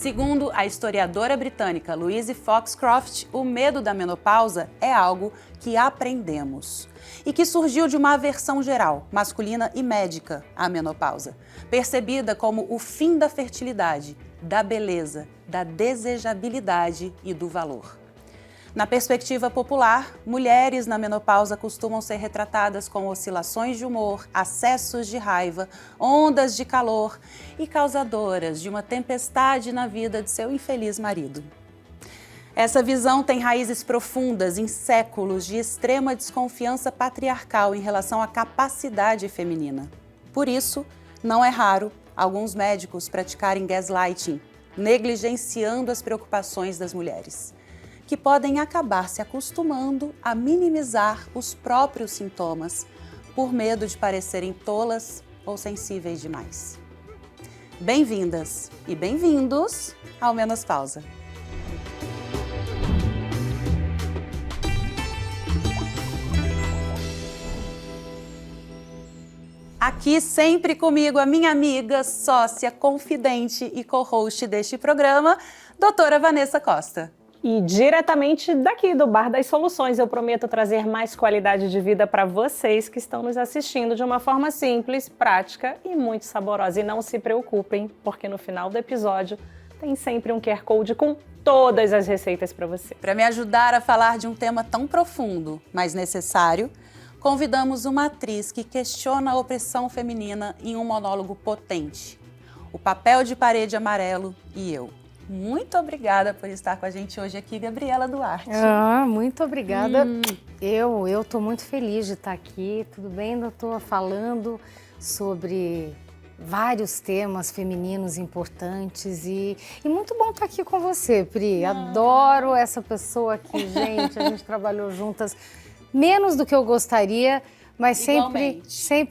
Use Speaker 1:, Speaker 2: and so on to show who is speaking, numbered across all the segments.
Speaker 1: Segundo a historiadora britânica Louise Foxcroft, o medo da menopausa é algo que aprendemos e que surgiu de uma aversão geral, masculina e médica, à menopausa, percebida como o fim da fertilidade, da beleza, da desejabilidade e do valor. Na perspectiva popular, mulheres na menopausa costumam ser retratadas com oscilações de humor, acessos de raiva, ondas de calor e causadoras de uma tempestade na vida de seu infeliz marido. Essa visão tem raízes profundas em séculos de extrema desconfiança patriarcal em relação à capacidade feminina. Por isso, não é raro alguns médicos praticarem gaslighting, negligenciando as preocupações das mulheres, que podem acabar se acostumando a minimizar os próprios sintomas por medo de parecerem tolas ou sensíveis demais. Bem-vindas e bem-vindos ao Menopausa. Aqui sempre comigo a minha amiga, sócia, confidente e co-host deste programa, doutora Vanessa Costa.
Speaker 2: E diretamente daqui do Bar das Soluções, eu prometo trazer mais qualidade de vida para vocês que estão nos assistindo de uma forma simples, prática e muito saborosa. E não se preocupem, porque no final do episódio tem sempre um QR Code com todas as receitas para você.
Speaker 1: Para me ajudar a falar de um tema tão profundo, mas necessário, convidamos uma atriz que questiona a opressão feminina em um monólogo potente. O Papel de Parede Amarelo e eu. Muito obrigada por estar com a gente hoje aqui, Gabriela Duarte.
Speaker 3: Muito obrigada. Eu estou muito feliz de estar aqui. Tudo bem, doutor? Falando sobre vários temas femininos importantes e muito bom estar aqui com você, Pri. Adoro essa pessoa aqui, gente. A gente trabalhou juntas menos do que eu gostaria, mas sempre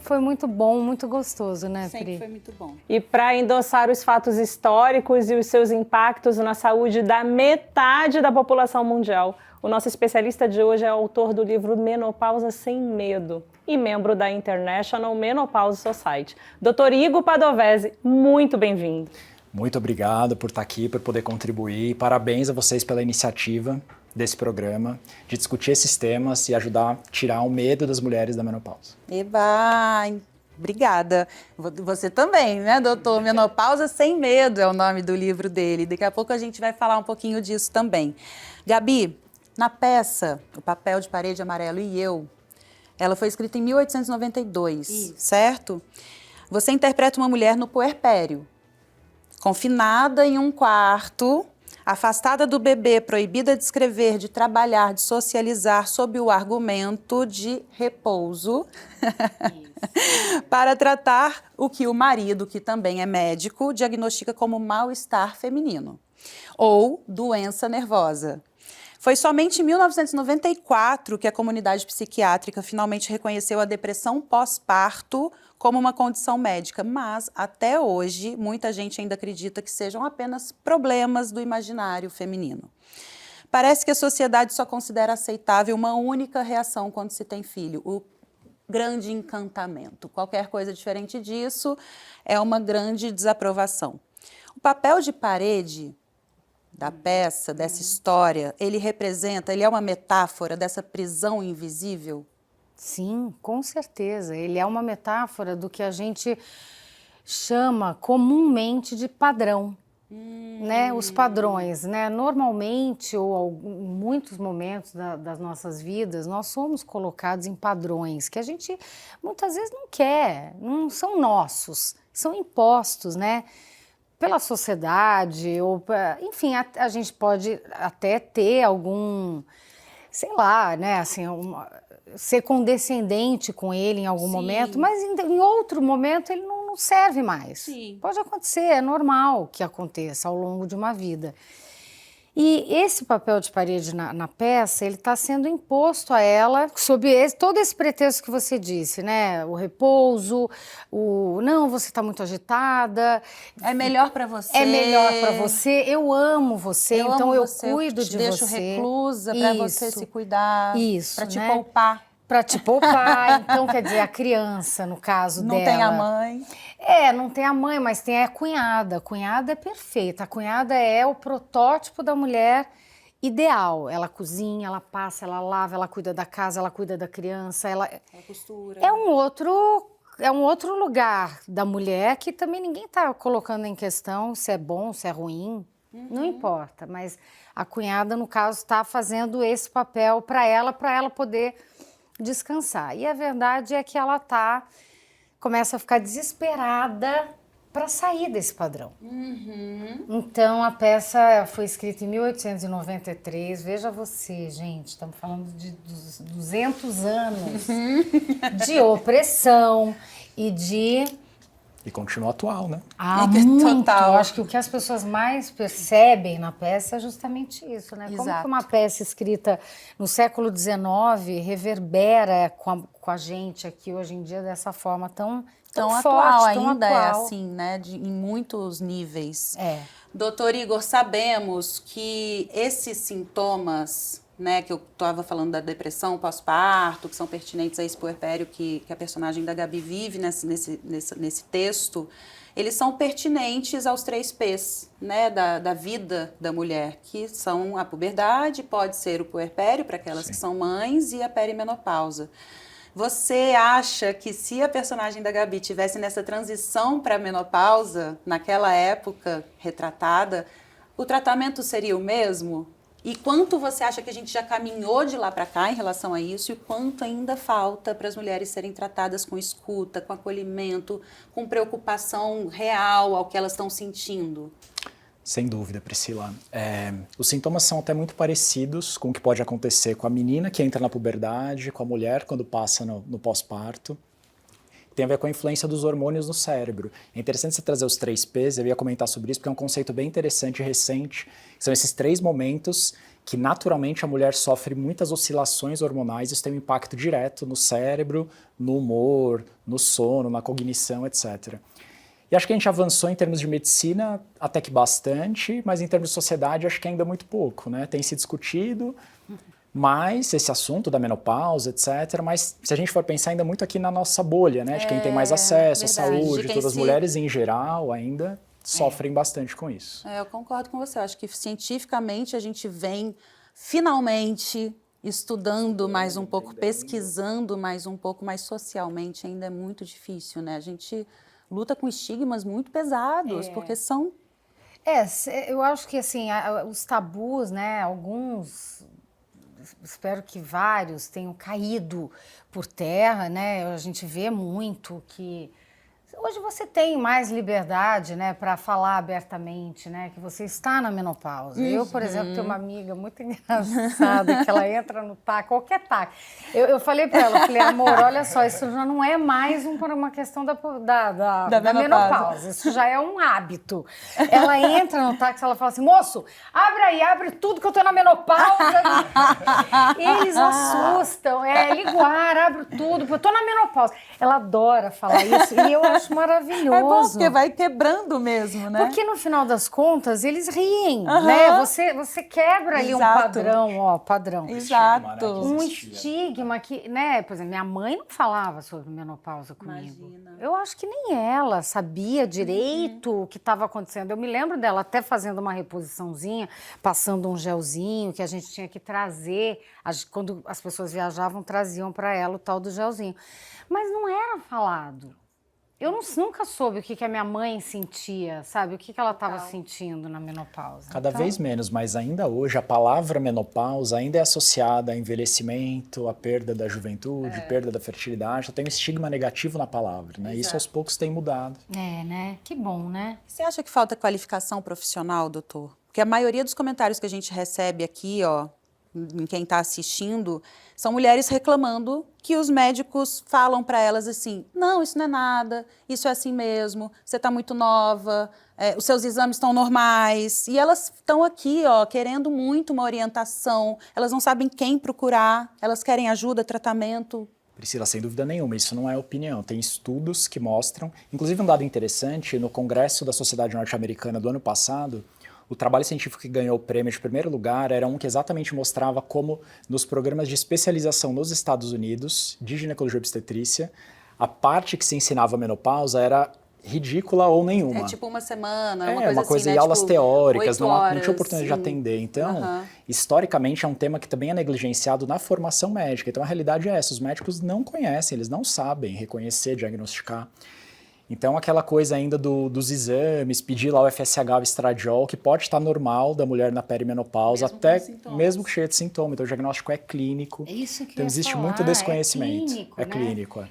Speaker 3: foi muito bom, muito gostoso, né, Pri?
Speaker 1: Sempre foi muito bom.
Speaker 2: E para endossar os fatos históricos e os seus impactos na saúde da metade da população mundial, o nosso especialista de hoje é autor do livro Menopausa Sem Medo e membro da International Menopause Society. Dr. Igor Padovese, muito bem-vindo.
Speaker 4: Muito obrigado por estar aqui, por poder contribuir. Parabéns a vocês pela iniciativa desse programa, de discutir esses temas e ajudar a tirar o medo das mulheres da menopausa.
Speaker 1: Eba, obrigada. Você também, né, doutor? Menopausa Sem Medo é o nome do livro dele. Daqui a pouco a gente vai falar um pouquinho disso também. Gabi, na peça O Papel de Parede Amarelo e eu, ela foi escrita em 1892, Isso. certo? Você interpreta uma mulher no puerpério, confinada em um quarto, afastada do bebê, proibida de escrever, de trabalhar, de socializar, sob o argumento de repouso, para tratar o que o marido, que também é médico, diagnostica como mal-estar feminino ou doença nervosa. Foi somente em 1994 que a comunidade psiquiátrica finalmente reconheceu a depressão pós-parto como uma condição médica, mas até hoje muita gente ainda acredita que sejam apenas problemas do imaginário feminino. Parece que a sociedade só considera aceitável uma única reação quando se tem filho, o grande encantamento. Qualquer coisa diferente disso é uma grande desaprovação. O papel de parede da peça, dessa história, ele é uma metáfora dessa prisão invisível?
Speaker 3: Sim, com certeza. Ele é uma metáfora do que a gente chama comumente de padrão, né? Os padrões, né? Normalmente, ou em muitos momentos das nossas vidas, nós somos colocados em padrões que a gente muitas vezes não quer, não são nossos, são impostos, né? Pela sociedade, ou enfim, a gente pode até ter algum, sei lá, né, assim, ser condescendente com ele em algum momento, mas em outro momento ele não serve mais.
Speaker 1: Sim.
Speaker 3: Pode acontecer, é normal que aconteça ao longo de uma vida. E esse papel de parede na peça, ele está sendo imposto a ela sob todo esse pretexto que você disse, né? O repouso, não, você está muito agitada.
Speaker 1: É melhor para você.
Speaker 3: É melhor para você, eu amo você, então eu cuido de você.
Speaker 1: Deixo reclusa para você se cuidar, para te poupar.
Speaker 3: Para te poupar. Então, quer dizer, a criança, no caso
Speaker 1: Não
Speaker 3: dela...
Speaker 1: tem a mãe.
Speaker 3: Não tem a mãe, mas tem a cunhada. A cunhada é perfeita. A cunhada é o protótipo da mulher ideal. Ela cozinha, ela passa, ela lava, ela cuida da casa, ela cuida da criança. Ela
Speaker 1: costura.
Speaker 3: É um outro lugar da mulher que também ninguém está colocando em questão se é bom, se é ruim. Não importa, mas a cunhada, no caso, está fazendo esse papel para ela poder descansar. E a verdade é que ela começa a ficar desesperada para sair desse padrão. Então, a peça foi escrita em 1893. Veja você, gente, estamos falando de 200 anos de opressão e de...
Speaker 4: E continua atual, né?
Speaker 3: Muito.
Speaker 1: Total.
Speaker 3: Eu acho que o que as pessoas mais percebem na peça é justamente isso, né? Como
Speaker 1: Exato.
Speaker 3: que uma peça escrita no século XIX reverbera com a gente aqui hoje em dia dessa forma tão
Speaker 1: Tão
Speaker 3: forte,
Speaker 1: atual
Speaker 3: tão
Speaker 1: ainda,
Speaker 3: atual.
Speaker 1: é assim, né? Em muitos níveis.
Speaker 3: Doutor
Speaker 1: Igor, sabemos que esses sintomas, né, que eu estava falando da depressão pós-parto, que são pertinentes a esse puerpério que a personagem da Gabi vive nesse texto, eles são pertinentes aos 3 P's, né, da vida da mulher, que são a puberdade, pode ser o puerpério para aquelas que são mães e a perimenopausa. Você acha que se a personagem da Gabi tivesse nessa transição para a menopausa, naquela época retratada, o tratamento seria o mesmo? E quanto você acha que a gente já caminhou de lá para cá em relação a isso e quanto ainda falta para as mulheres serem tratadas com escuta, com acolhimento, com preocupação real ao que elas estão sentindo?
Speaker 4: Sem dúvida, Priscila. Os sintomas são até muito parecidos com o que pode acontecer com a menina que entra na puberdade, com a mulher quando passa no pós-parto. Tem a ver com a influência dos hormônios no cérebro. É interessante você trazer os 3 P's, eu ia comentar sobre isso, porque é um conceito bem interessante e recente. São esses 3 momentos que naturalmente a mulher sofre muitas oscilações hormonais, isso tem um impacto direto no cérebro, no humor, no sono, na cognição, etc. E acho que a gente avançou em termos de medicina até que bastante, mas em termos de sociedade acho que ainda muito pouco, né? Tem se discutido mais esse assunto da menopausa, etc. Mas se a gente for pensar ainda muito aqui na nossa bolha, né? De quem tem mais acesso à saúde, todas as mulheres em geral ainda sofrem bastante com isso.
Speaker 1: Eu concordo com você, eu acho que cientificamente a gente vem finalmente estudando mais um pouco, pesquisando mais um pouco, mas socialmente ainda é muito difícil, né? A gente luta com estigmas muito pesados, porque são...
Speaker 3: Eu acho que assim, os tabus, né, alguns, espero que vários tenham caído por terra, né, a gente vê muito que hoje você tem mais liberdade, né, para falar abertamente, né, que você está na menopausa. Eu, por exemplo, tenho uma amiga muito engraçada que ela entra no TAC, qualquer TAC. Eu falei para ela, amor, olha só, isso já não é mais uma questão da menopausa, isso já é um hábito. Ela entra no táxi, ela fala assim, moço, abre tudo que eu tô na menopausa. Eles assustam, liga o ar, abre tudo, porque eu tô na menopausa. Ela adora falar isso e eu acho maravilhoso.
Speaker 1: É bom, porque vai quebrando mesmo, né?
Speaker 3: Porque no final das contas, eles riem, né? Você quebra ali um padrão.
Speaker 1: Exato.
Speaker 3: Um estigma que, né? Por exemplo, minha mãe não falava sobre menopausa comigo.
Speaker 1: Imagina.
Speaker 3: Eu acho que nem ela sabia direito o que estava acontecendo. Eu me lembro dela até fazendo uma reposiçãozinha, passando um gelzinho que a gente tinha que trazer. Quando as pessoas viajavam, traziam para ela o tal do gelzinho. Mas não era falado. Eu nunca soube o que a minha mãe sentia, sabe? O que ela estava sentindo na menopausa.
Speaker 4: Cada vez menos, mas ainda hoje a palavra menopausa ainda é associada a envelhecimento, a perda da juventude, perda da fertilidade. Então tem um estigma negativo na palavra, né? Isso aos poucos tem mudado.
Speaker 3: Né? Que bom, né?
Speaker 1: Você acha que falta qualificação profissional, doutor? Porque a maioria dos comentários que a gente recebe aqui, em quem está assistindo, são mulheres reclamando que os médicos falam para elas assim, não, isso não é nada, isso é assim mesmo, você está muito nova, os seus exames estão normais. E elas estão aqui, querendo muito uma orientação, elas não sabem quem procurar, elas querem ajuda, tratamento.
Speaker 4: Priscila, sem dúvida nenhuma, isso não é opinião. Tem estudos que mostram, inclusive um dado interessante, no Congresso da Sociedade Norte-Americana do ano passado, O trabalho científico que ganhou o prêmio de primeiro lugar era um que exatamente mostrava como nos programas de especialização nos Estados Unidos, de ginecologia e obstetrícia, a parte que se ensinava a menopausa era ridícula ou nenhuma.
Speaker 1: É tipo uma semana,
Speaker 4: uma coisa
Speaker 1: assim, né?
Speaker 4: e aulas
Speaker 1: tipo,
Speaker 4: teóricas, não tinha
Speaker 1: horas,
Speaker 4: oportunidade de atender. Então, historicamente, é um tema que também é negligenciado na formação médica. Então, a realidade é essa, os médicos não conhecem, eles não sabem reconhecer, diagnosticar. Então, aquela coisa ainda dos exames, pedir lá o FSH, o estradiol, que pode estar normal da mulher na perimenopausa, mesmo que cheia de sintoma. Então, o diagnóstico é clínico.
Speaker 3: É isso que
Speaker 4: então,
Speaker 3: eu ia
Speaker 4: existe
Speaker 3: falar,
Speaker 4: muito desconhecimento.
Speaker 3: É clínico, né?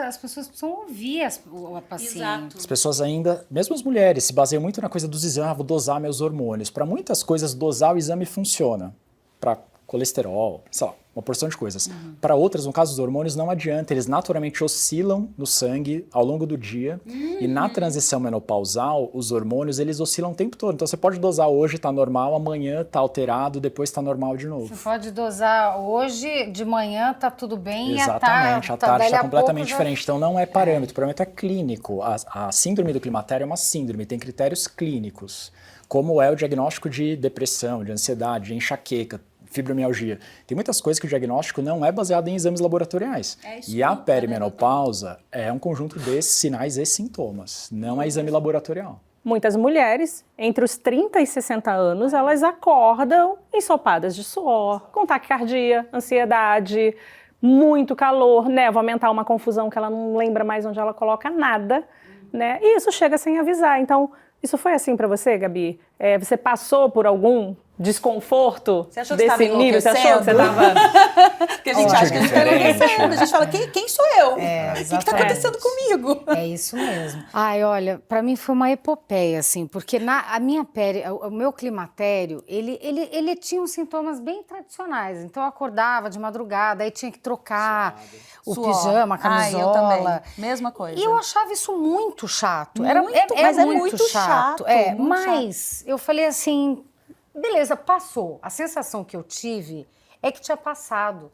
Speaker 3: As pessoas precisam ouvir a paciente.
Speaker 1: Exato.
Speaker 4: As pessoas ainda, mesmo as mulheres, se baseiam muito na coisa dos exames, vou dosar meus hormônios. Para muitas coisas, dosar o exame funciona. Para colesterol, sei lá, uma porção de coisas. Para outras, no caso dos hormônios, não adianta. Eles naturalmente oscilam no sangue ao longo do dia. E na transição menopausal, os hormônios, eles oscilam o tempo todo. Então, você pode dosar hoje, tá normal, amanhã tá alterado, depois tá normal de novo.
Speaker 3: Você pode dosar hoje, de manhã tá tudo bem.
Speaker 4: Exatamente, à tarde está completamente
Speaker 3: já...
Speaker 4: diferente. Então, não é parâmetro, o parâmetro é clínico. A síndrome do climatério é uma síndrome, tem critérios clínicos, como é o diagnóstico de depressão, de ansiedade, de enxaqueca, fibromialgia. Tem muitas coisas que o diagnóstico não é baseado em exames laboratoriais. E a perimenopausa é um conjunto desses sinais e sintomas, não é exame laboratorial.
Speaker 2: Muitas mulheres, entre os 30 e 60 anos, elas acordam ensopadas de suor, com taquicardia, ansiedade, muito calor, névoa mental, uma confusão que ela não lembra mais onde ela coloca nada, né? E isso chega sem avisar. Então, isso foi assim para você, Gabi? Você passou por algum desconforto desse nível? Você achou que você estava...
Speaker 1: Porque a gente acha que a gente está enlouquecendo. A gente fala, quem sou eu? O que está acontecendo comigo?
Speaker 3: É isso mesmo. Ai, olha, para mim foi uma epopeia, assim, porque a minha o meu climatério, ele tinha uns sintomas bem tradicionais. Então, eu acordava de madrugada, aí tinha que trocar o pijama, a camisola.
Speaker 1: Eu também. Mesma coisa.
Speaker 3: E eu achava isso muito chato.
Speaker 1: Mas é muito chato.
Speaker 3: Mas eu falei assim... Beleza, passou. A sensação que eu tive é que tinha passado.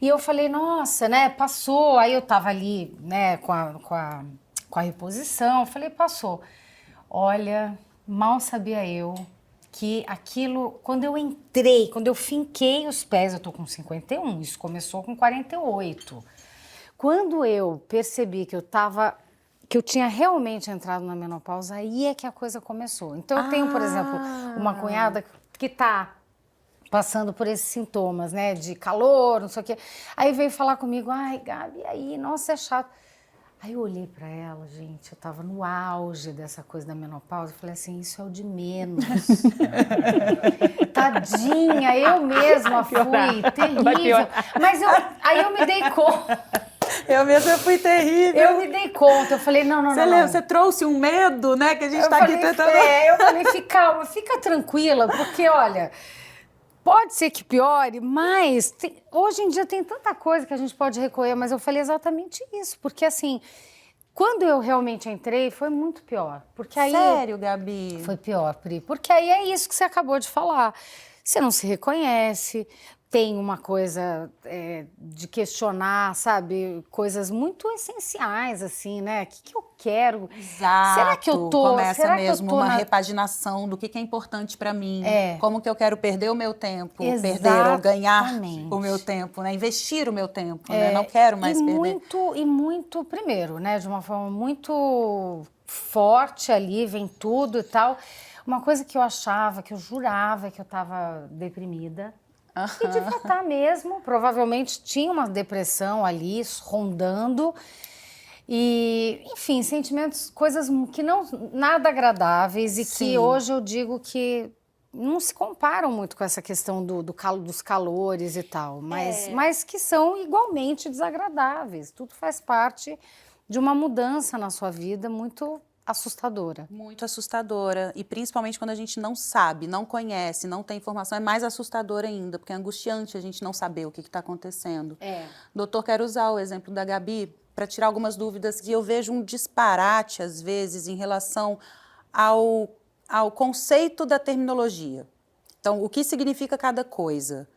Speaker 3: E eu falei, nossa, né, passou. Aí eu tava ali, né, com a reposição. Eu falei, passou. Olha, mal sabia eu que aquilo... Quando eu entrei, quando eu finquei os pés, eu tô com 51, isso começou com 48. Quando eu percebi que eu tinha realmente entrado na menopausa, aí é que a coisa começou. Então, eu tenho, por exemplo, uma cunhada que tá passando por esses sintomas, né, de calor, não sei o quê. Aí veio falar comigo, ai, Gabi, aí, nossa, é chato. Aí eu olhei pra ela, gente, eu tava no auge dessa coisa da menopausa, eu falei assim, isso é o de menos. Tadinha, eu mesma fui terrível. Mas aí eu me dei conta.
Speaker 1: Eu mesma fui terrível.
Speaker 3: Eu me dei conta, eu falei, não.
Speaker 1: Você trouxe um medo, né, que a gente está aqui tentando...
Speaker 3: eu falei, fica tranquila, porque, olha, pode ser que piore, mas hoje em dia tem tanta coisa que a gente pode recorrer, mas eu falei exatamente isso, porque assim, quando eu realmente entrei, foi muito pior. Porque aí,
Speaker 1: Sério, Gabi?
Speaker 3: Foi pior, Pri, porque aí é isso que você acabou de falar, você não se reconhece, tem uma coisa de questionar, sabe, coisas muito essenciais, assim, né? O que eu quero?
Speaker 1: Exato.
Speaker 3: Será que eu tô...
Speaker 1: Começa mesmo uma repaginação do que é importante para mim. Como que eu quero perder o meu tempo, perder ou ganhar o meu tempo, né? Investir o meu tempo, né? Não quero mais perder.
Speaker 3: E muito, primeiro, né? De uma forma muito forte ali, vem tudo e tal. Uma coisa que eu achava, que eu jurava que eu estava deprimida. E devia estar mesmo, provavelmente tinha uma depressão ali, rondando. E, enfim, sentimentos, coisas que não, nada agradáveis e que hoje eu digo que não se comparam muito com essa questão dos calores e tal, mas que são igualmente desagradáveis. Tudo faz parte de uma mudança na sua vida muito assustadora.
Speaker 1: Muito assustadora. E principalmente quando a gente não sabe, não conhece, não tem informação, é mais assustador ainda, porque é angustiante a gente não saber o que está acontecendo. Doutor, quero usar o exemplo da Gabi para tirar algumas dúvidas que eu vejo um disparate, às vezes, em relação ao conceito da terminologia. Então, o que significa cada coisa?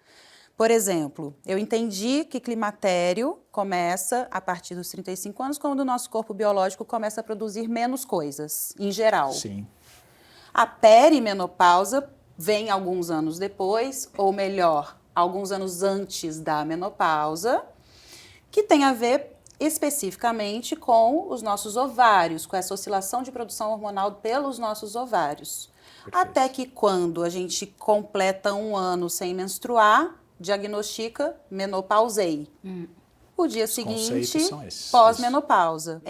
Speaker 1: Por exemplo, eu entendi que climatério começa a partir dos 35 anos, quando o nosso corpo biológico começa a produzir menos coisas, em geral.
Speaker 4: Sim.
Speaker 1: A perimenopausa vem alguns anos depois, ou melhor, alguns anos antes da menopausa, que tem a ver especificamente com os nossos ovários, com essa oscilação de produção hormonal pelos nossos ovários.
Speaker 4: Perfeito.
Speaker 1: Até que quando a gente completa 1 ano sem menstruar, diagnostica menopausei. O dia seguinte, pós-menopausa.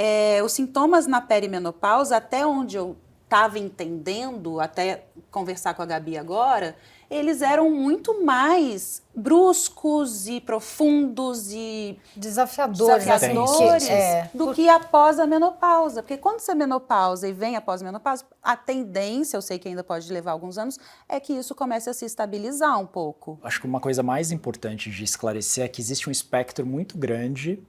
Speaker 1: Os sintomas na perimenopausa, até onde eu estava entendendo, até conversar com a Gabi agora, eles eram muito mais bruscos e profundos e
Speaker 3: desafiadores
Speaker 1: do que após a menopausa. Porque quando você menopausa e vem após a menopausa, a tendência, eu sei que ainda pode levar alguns anos, é que isso comece a se estabilizar um pouco.
Speaker 4: Acho que uma coisa mais importante de esclarecer é que existe um espectro muito grande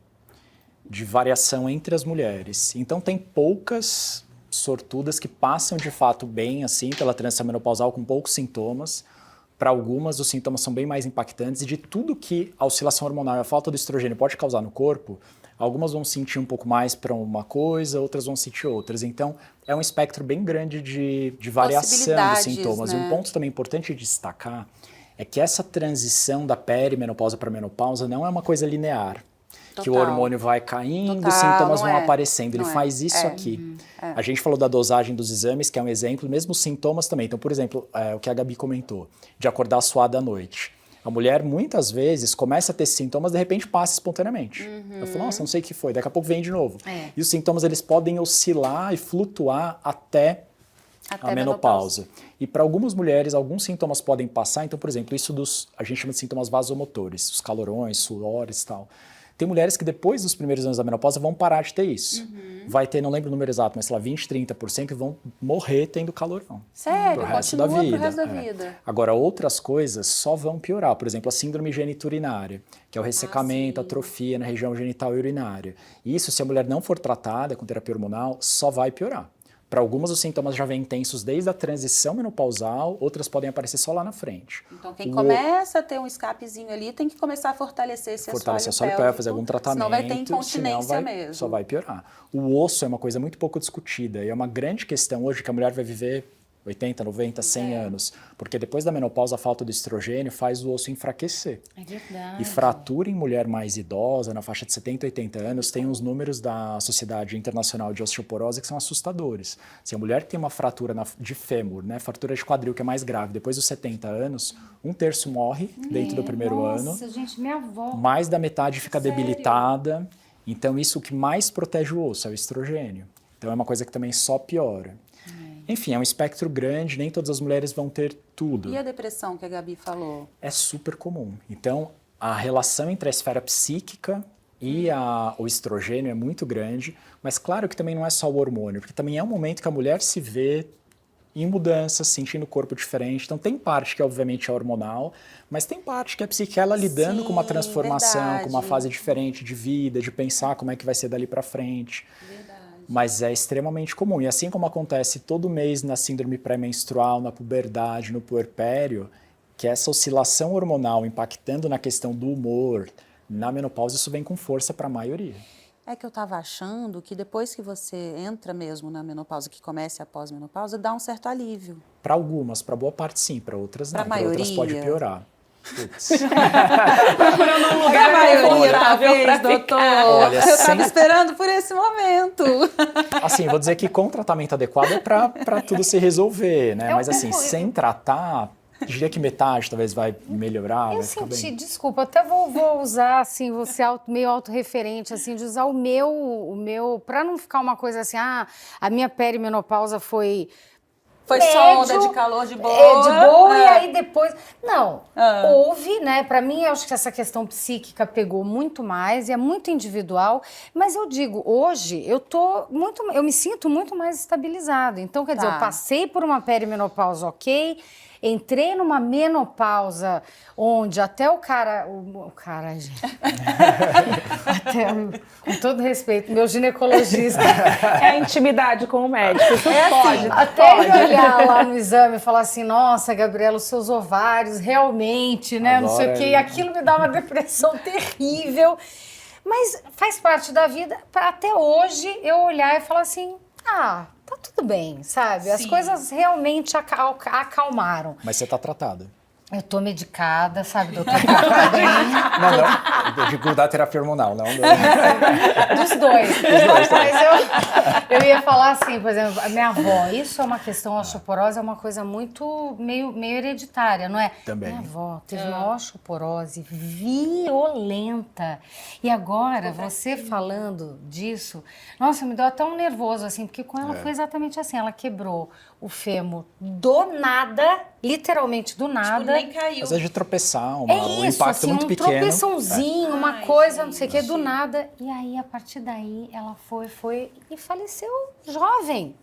Speaker 4: de variação entre as mulheres. Então tem poucas sortudas que passam de fato bem assim pela transição menopausal com poucos sintomas. Para algumas, os sintomas são bem mais impactantes e de tudo que a oscilação hormonal e a falta do estrogênio pode causar no corpo, algumas vão sentir um pouco mais para uma coisa, outras vão sentir outras. Então, é um espectro bem grande de variação dos sintomas.
Speaker 1: Né?
Speaker 4: E um ponto também importante de destacar é que essa transição da perimenopausa para a menopausa não é uma coisa linear. Que o hormônio vai caindo, os sintomas vão aparecendo. Ele faz isso aqui. A gente falou da dosagem dos exames, que é um exemplo, mesmo os sintomas também. Então, por exemplo, o que a Gabi comentou, de acordar suada à noite. A mulher, muitas vezes, começa a ter sintomas, de repente passa espontaneamente. Eu falo, nossa, não sei o que foi, daqui a pouco vem de novo. E os sintomas, eles podem oscilar e flutuar até a menopausa. E para algumas mulheres, alguns sintomas podem passar. Então, por exemplo, isso a gente chama de sintomas vasomotores, os calorões, suores e tal. Tem mulheres que depois dos primeiros anos da menopausa vão parar de ter isso. Vai ter, não lembro o número exato, mas sei lá, 20, 30% que vão morrer tendo calorão.
Speaker 1: Sério?
Speaker 4: Pro resto da vida.
Speaker 1: Pro resto da vida.
Speaker 4: Agora, outras coisas só vão piorar. Por exemplo, a síndrome geniturinária, que é o ressecamento, atrofia na região genital e urinária. Isso, se a mulher não for tratada com terapia hormonal, só vai piorar. Para algumas, os sintomas já vêm intensos desde a transição menopausal, outras podem aparecer só lá na frente.
Speaker 1: Então, quem começa a ter um escapezinho ali tem que começar a fortalecer esse assoalho pélvico,
Speaker 4: fazer algum tratamento.
Speaker 1: Senão vai ter incontinência mesmo.
Speaker 4: Só vai piorar. O osso é uma coisa muito pouco discutida e é uma grande questão hoje que a mulher vai viver 80, 90, 100 anos. Porque depois da menopausa, a falta do estrogênio faz o osso enfraquecer.
Speaker 3: É verdade.
Speaker 4: E fratura em mulher mais idosa, na faixa de 70, 80 anos, tem uns números da Sociedade Internacional de Osteoporose que são assustadores. Se a mulher tem uma fratura de fêmur, né, fratura de quadril, que é mais grave, depois dos 70 anos, 1/3 morre dentro do primeiro ano.
Speaker 3: Nossa, gente, minha avó.
Speaker 4: Mais da metade fica debilitada. Então, isso o que mais protege o osso é o estrogênio. Então, é uma coisa que também só piora. Enfim, é um espectro grande, nem todas as mulheres vão ter tudo.
Speaker 1: E a depressão que a Gabi falou?
Speaker 4: É super comum. Então, a relação entre a esfera psíquica e o estrogênio é muito grande, mas claro que também não é só o hormônio, porque também é um momento que a mulher se vê em mudanças, sentindo o corpo diferente. Então, tem parte que, obviamente, é hormonal, mas tem parte que é psíquica, ela lidando com uma transformação, com uma fase diferente de vida, de pensar como é que vai ser dali para frente. Mas é extremamente comum. E assim como acontece todo mês na síndrome pré-menstrual, na puberdade, no puerpério, que essa oscilação hormonal impactando na questão do humor, na menopausa, isso vem com força para a maioria.
Speaker 1: É que eu estava achando que depois que você entra mesmo na menopausa, que comece a pós-menopausa, dá um certo alívio.
Speaker 4: Para algumas, para boa parte sim, para outras não.
Speaker 1: Para outras
Speaker 4: pode piorar.
Speaker 2: Procurando um lugar
Speaker 1: maioria, talvez, doutor.
Speaker 4: Olha,
Speaker 1: eu estava esperando por esse momento.
Speaker 4: Assim, vou dizer que com tratamento adequado é para tudo se resolver, né? Mas assim, sem tratar, diria que metade talvez vai melhorar, vai ficar bem.
Speaker 3: Desculpa, até vou usar, assim, vou ser meio autorreferente, assim, de usar o meu, para não ficar uma coisa assim, a minha perimenopausa foi
Speaker 1: só onda de calor de boa.
Speaker 3: E aí depois... Não, houve, né? Pra mim, eu acho que essa questão psíquica pegou muito mais e é muito individual. Mas eu digo, hoje, eu me sinto muito mais estabilizada. Então, quer dizer, eu passei por uma perimenopausa ok, entrei numa menopausa onde até o cara, gente, até, com todo respeito, meu ginecologista...
Speaker 2: É a intimidade com o médico, isso pode.
Speaker 3: Até ele olhar lá no exame e falar assim, nossa, Gabriela, os seus ovários, realmente, né, não sei o quê, e aquilo me dá uma depressão terrível. Mas faz parte da vida, para até hoje eu olhar e falar assim, tá tudo bem, sabe? As
Speaker 1: Sim.
Speaker 3: coisas realmente acalmaram.
Speaker 4: Mas você tá tratada.
Speaker 3: Eu tô medicada, sabe, doutor?
Speaker 4: Não, digo da terapia hormonal, não.
Speaker 3: Dos dois. Mas eu ia falar assim, por exemplo, a minha avó, isso é uma questão, a osteoporose é uma coisa muito, meio hereditária, não é?
Speaker 4: Também.
Speaker 3: Minha avó teve uma osteoporose violenta. E agora, você falando disso, nossa, me deu até um nervoso, assim, porque com ela foi exatamente assim, ela quebrou o fêmur do nada, literalmente do nada.
Speaker 1: Nem caiu.
Speaker 4: Às vezes de tropeçar, um
Speaker 3: Isso,
Speaker 4: impacto
Speaker 3: assim,
Speaker 4: muito
Speaker 3: um
Speaker 4: pequeno.
Speaker 3: tropeçãozinho, uma coisa, não sei o que, do nada. E aí, a partir daí, ela foi e faleceu jovem,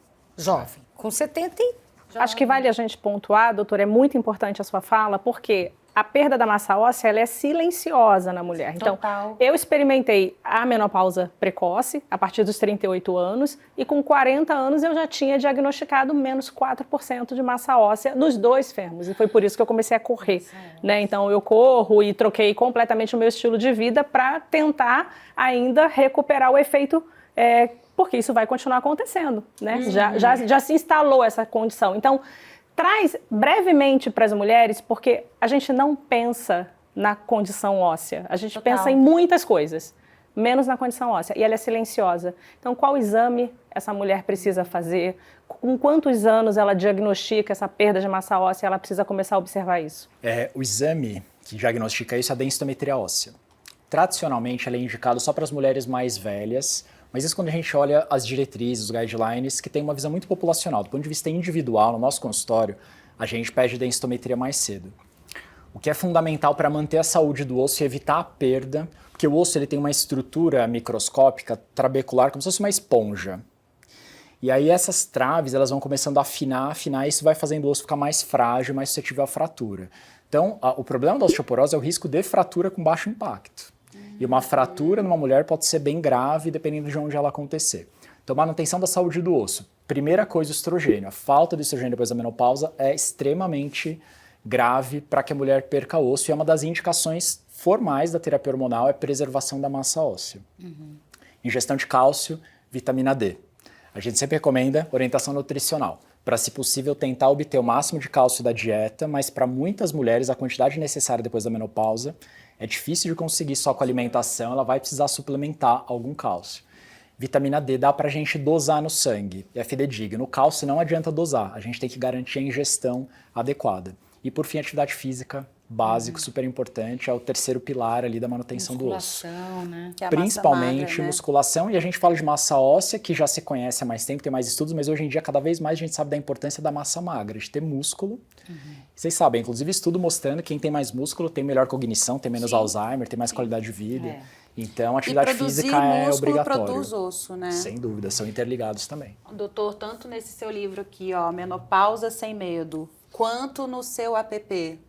Speaker 3: com 70 e...
Speaker 2: Acho que vale a gente pontuar, doutora, é muito importante a sua fala, porque a perda da massa óssea, ela é silenciosa na mulher. Então,
Speaker 1: Total.
Speaker 2: eu experimentei a menopausa precoce, a partir dos 38 anos, e com 40 anos eu já tinha diagnosticado menos 4% de massa óssea nos 2 fêmurs, e foi por isso que eu comecei a correr, né? Então, eu corro e troquei completamente o meu estilo de vida para tentar ainda recuperar o efeito, porque isso vai continuar acontecendo, né? Já se instalou essa condição. Então, traz brevemente para as mulheres, porque a gente não pensa na condição óssea. A gente pensa em muitas coisas, menos na condição óssea. E ela é silenciosa. Então, qual exame essa mulher precisa fazer? Com quantos anos ela diagnostica essa perda de massa óssea? Ela precisa começar a observar isso.
Speaker 4: O exame que diagnostica isso é a densitometria óssea. Tradicionalmente, ela é indicada só para as mulheres mais velhas, mas isso quando a gente olha as diretrizes, os guidelines, que tem uma visão muito populacional. Do ponto de vista individual, no nosso consultório, a gente pede densitometria mais cedo. O que é fundamental para manter a saúde do osso e evitar a perda, porque o osso ele tem uma estrutura microscópica, trabecular, como se fosse uma esponja. E aí essas traves elas vão começando a afinar, e isso vai fazendo o osso ficar mais frágil, mais suscetível à fratura. Então, o problema da osteoporose é o risco de fratura com baixo impacto. E uma fratura numa mulher pode ser bem grave, dependendo de onde ela acontecer. Então, manutenção da saúde do osso. Primeira coisa, o estrogênio. A falta de estrogênio depois da menopausa é extremamente grave para que a mulher perca osso. E é uma das indicações formais da terapia hormonal é preservação da massa óssea. Ingestão de cálcio, vitamina D. A gente sempre recomenda orientação nutricional, para, se possível, tentar obter o máximo de cálcio da dieta, mas para muitas mulheres a quantidade necessária depois da menopausa é difícil de conseguir só com alimentação, ela vai precisar suplementar algum cálcio. Vitamina D dá pra gente dosar no sangue, é fidedigno. O cálcio não adianta dosar, a gente tem que garantir a ingestão adequada. E por fim, atividade física, básico, super importante, é o terceiro pilar ali da manutenção do osso.
Speaker 3: Musculação, né?
Speaker 1: Que é a massa
Speaker 4: Principalmente
Speaker 1: magra, né?
Speaker 4: musculação, e a gente fala de massa óssea, que já se conhece há mais tempo, tem mais estudos, mas hoje em dia cada vez mais a gente sabe da importância da massa magra, de ter músculo. Vocês sabem, inclusive estudo mostrando que quem tem mais músculo tem melhor cognição, tem menos Alzheimer, tem mais qualidade de vida. Então, a atividade física é obrigatória.
Speaker 1: Produz osso, né?
Speaker 4: Sem dúvida, são interligados também.
Speaker 1: Doutor, tanto nesse seu livro aqui, ó, Menopausa Sem Medo, quanto no seu app.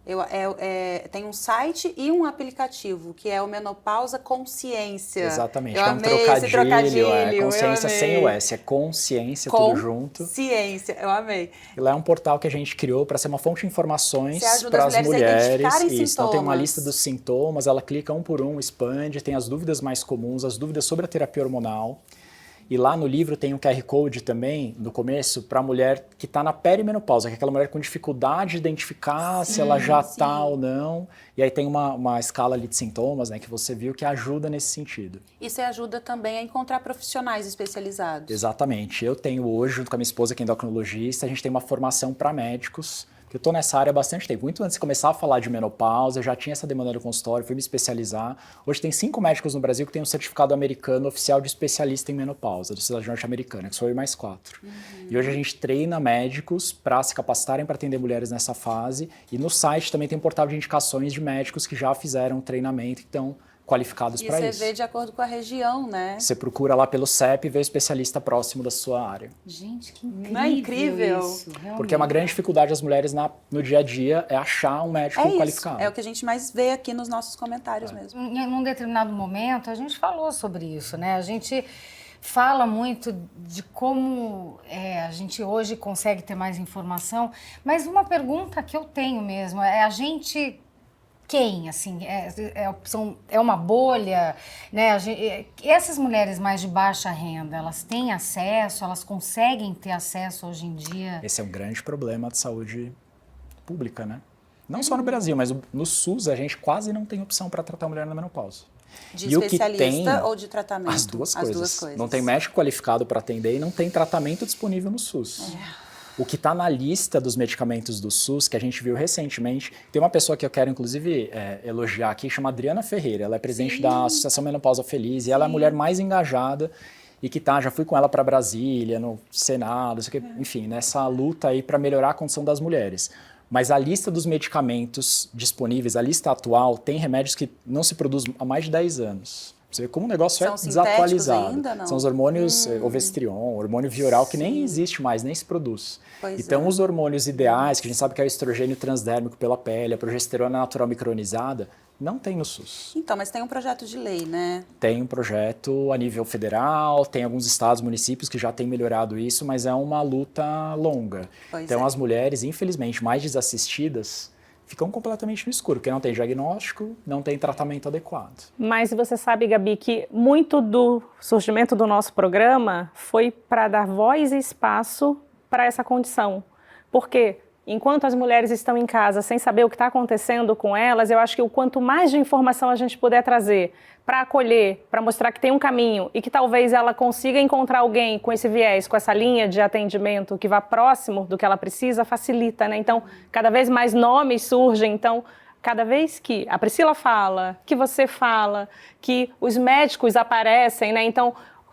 Speaker 1: Tem um site e um aplicativo, que é o Menopausa Consciência.
Speaker 4: Exatamente,
Speaker 1: Eu
Speaker 4: é um
Speaker 1: amei esse trocadilho,
Speaker 4: consciência
Speaker 1: eu
Speaker 4: sem
Speaker 1: amei.
Speaker 4: o S, é consciência, tudo junto.
Speaker 1: Ciência, eu amei.
Speaker 4: E lá é um portal que a gente criou para ser uma fonte de informações
Speaker 1: Você ajuda
Speaker 4: para
Speaker 1: as
Speaker 4: as
Speaker 1: mulheres a
Speaker 4: mulheres.
Speaker 1: identificarem
Speaker 4: Isso, então tem uma
Speaker 1: sintomas.
Speaker 4: lista dos sintomas, ela clica um por um, expande, tem as dúvidas mais comuns, as dúvidas sobre a terapia hormonal. E lá no livro tem um QR Code também, no começo, para a mulher que está na perimenopausa, que é aquela mulher com dificuldade de identificar se ela já está ou não. E aí tem uma escala ali de sintomas, né, que você viu, que ajuda nesse sentido.
Speaker 1: E você ajuda também a encontrar profissionais especializados.
Speaker 4: Exatamente. Eu tenho hoje, junto com a minha esposa, que é endocrinologista, a gente tem uma formação para médicos. Eu estou nessa área há bastante tempo. Muito antes de começar a falar de menopausa, eu já tinha essa demanda no consultório, fui me especializar. Hoje tem 5 médicos no Brasil que têm um certificado americano oficial de especialista em menopausa, da Sociedade Norte-Americana, que sou eu mais 4. E hoje a gente treina médicos para se capacitarem para atender mulheres nessa fase. E no site também tem um portal de indicações de médicos que já fizeram treinamento e estão qualificados para isso.
Speaker 1: E você vê de acordo com a região, né?
Speaker 4: Você procura lá pelo CEP e vê o especialista próximo da sua área.
Speaker 3: Gente, que incrível,
Speaker 1: Não é incrível?
Speaker 3: isso, realmente.
Speaker 4: Porque é uma grande dificuldade das mulheres no dia a dia é achar um médico qualificado.
Speaker 1: É o que a gente mais vê aqui nos nossos comentários mesmo.
Speaker 3: Num determinado momento, a gente falou sobre isso, né? A gente fala muito de como a gente hoje consegue ter mais informação, mas uma pergunta que eu tenho mesmo é a gente quem, assim, é uma bolha, né? Essas mulheres mais de baixa renda, elas têm acesso, elas conseguem ter acesso hoje em dia?
Speaker 4: Esse é um grande problema de saúde pública, né? Não só no Brasil, mas no SUS a gente quase não tem opção para tratar a mulher na menopausa.
Speaker 1: De especialista ou de tratamento?
Speaker 4: As duas coisas. Não tem médico qualificado para atender e não tem tratamento disponível no SUS. O que está na lista dos medicamentos do SUS, que a gente viu recentemente, tem uma pessoa que eu quero, inclusive, elogiar aqui, chama Adriana Ferreira. Ela é presidente da Associação Menopausa Feliz e ela é a mulher mais engajada e que já fui com ela para Brasília, no Senado, enfim, nessa luta aí para melhorar a condição das mulheres. Mas a lista dos medicamentos disponíveis, a lista atual, tem remédios que não se produzem há mais de 10 anos. Você vê como o negócio
Speaker 1: São
Speaker 4: é desatualizado.
Speaker 1: ainda, não?
Speaker 4: São os hormônios Ovestrion, hormônio Vioral, que nem existe mais, nem se produz. Então, os hormônios ideais, que a gente sabe que é o estrogênio transdérmico pela pele, a progesterona natural micronizada, não tem no SUS.
Speaker 1: Então, mas tem um projeto de lei, né?
Speaker 4: Tem um projeto a nível federal, tem alguns estados, municípios que já têm melhorado isso, mas é uma luta longa. Então, as mulheres, infelizmente, mais desassistidas, ficam completamente no escuro, porque não tem diagnóstico, não tem tratamento adequado.
Speaker 2: Mas você sabe, Gabi, que muito do surgimento do nosso programa foi para dar voz e espaço para essa condição. Porque enquanto as mulheres estão em casa sem saber o que está acontecendo com elas, eu acho que o quanto mais de informação a gente puder trazer para acolher, para mostrar que tem um caminho e que talvez ela consiga encontrar alguém com esse viés, com essa linha de atendimento que vá próximo do que ela precisa, facilita, né? Então, cada vez mais nomes surgem, então, cada vez que a Priscila fala, que você fala, que os médicos aparecem, né? Então,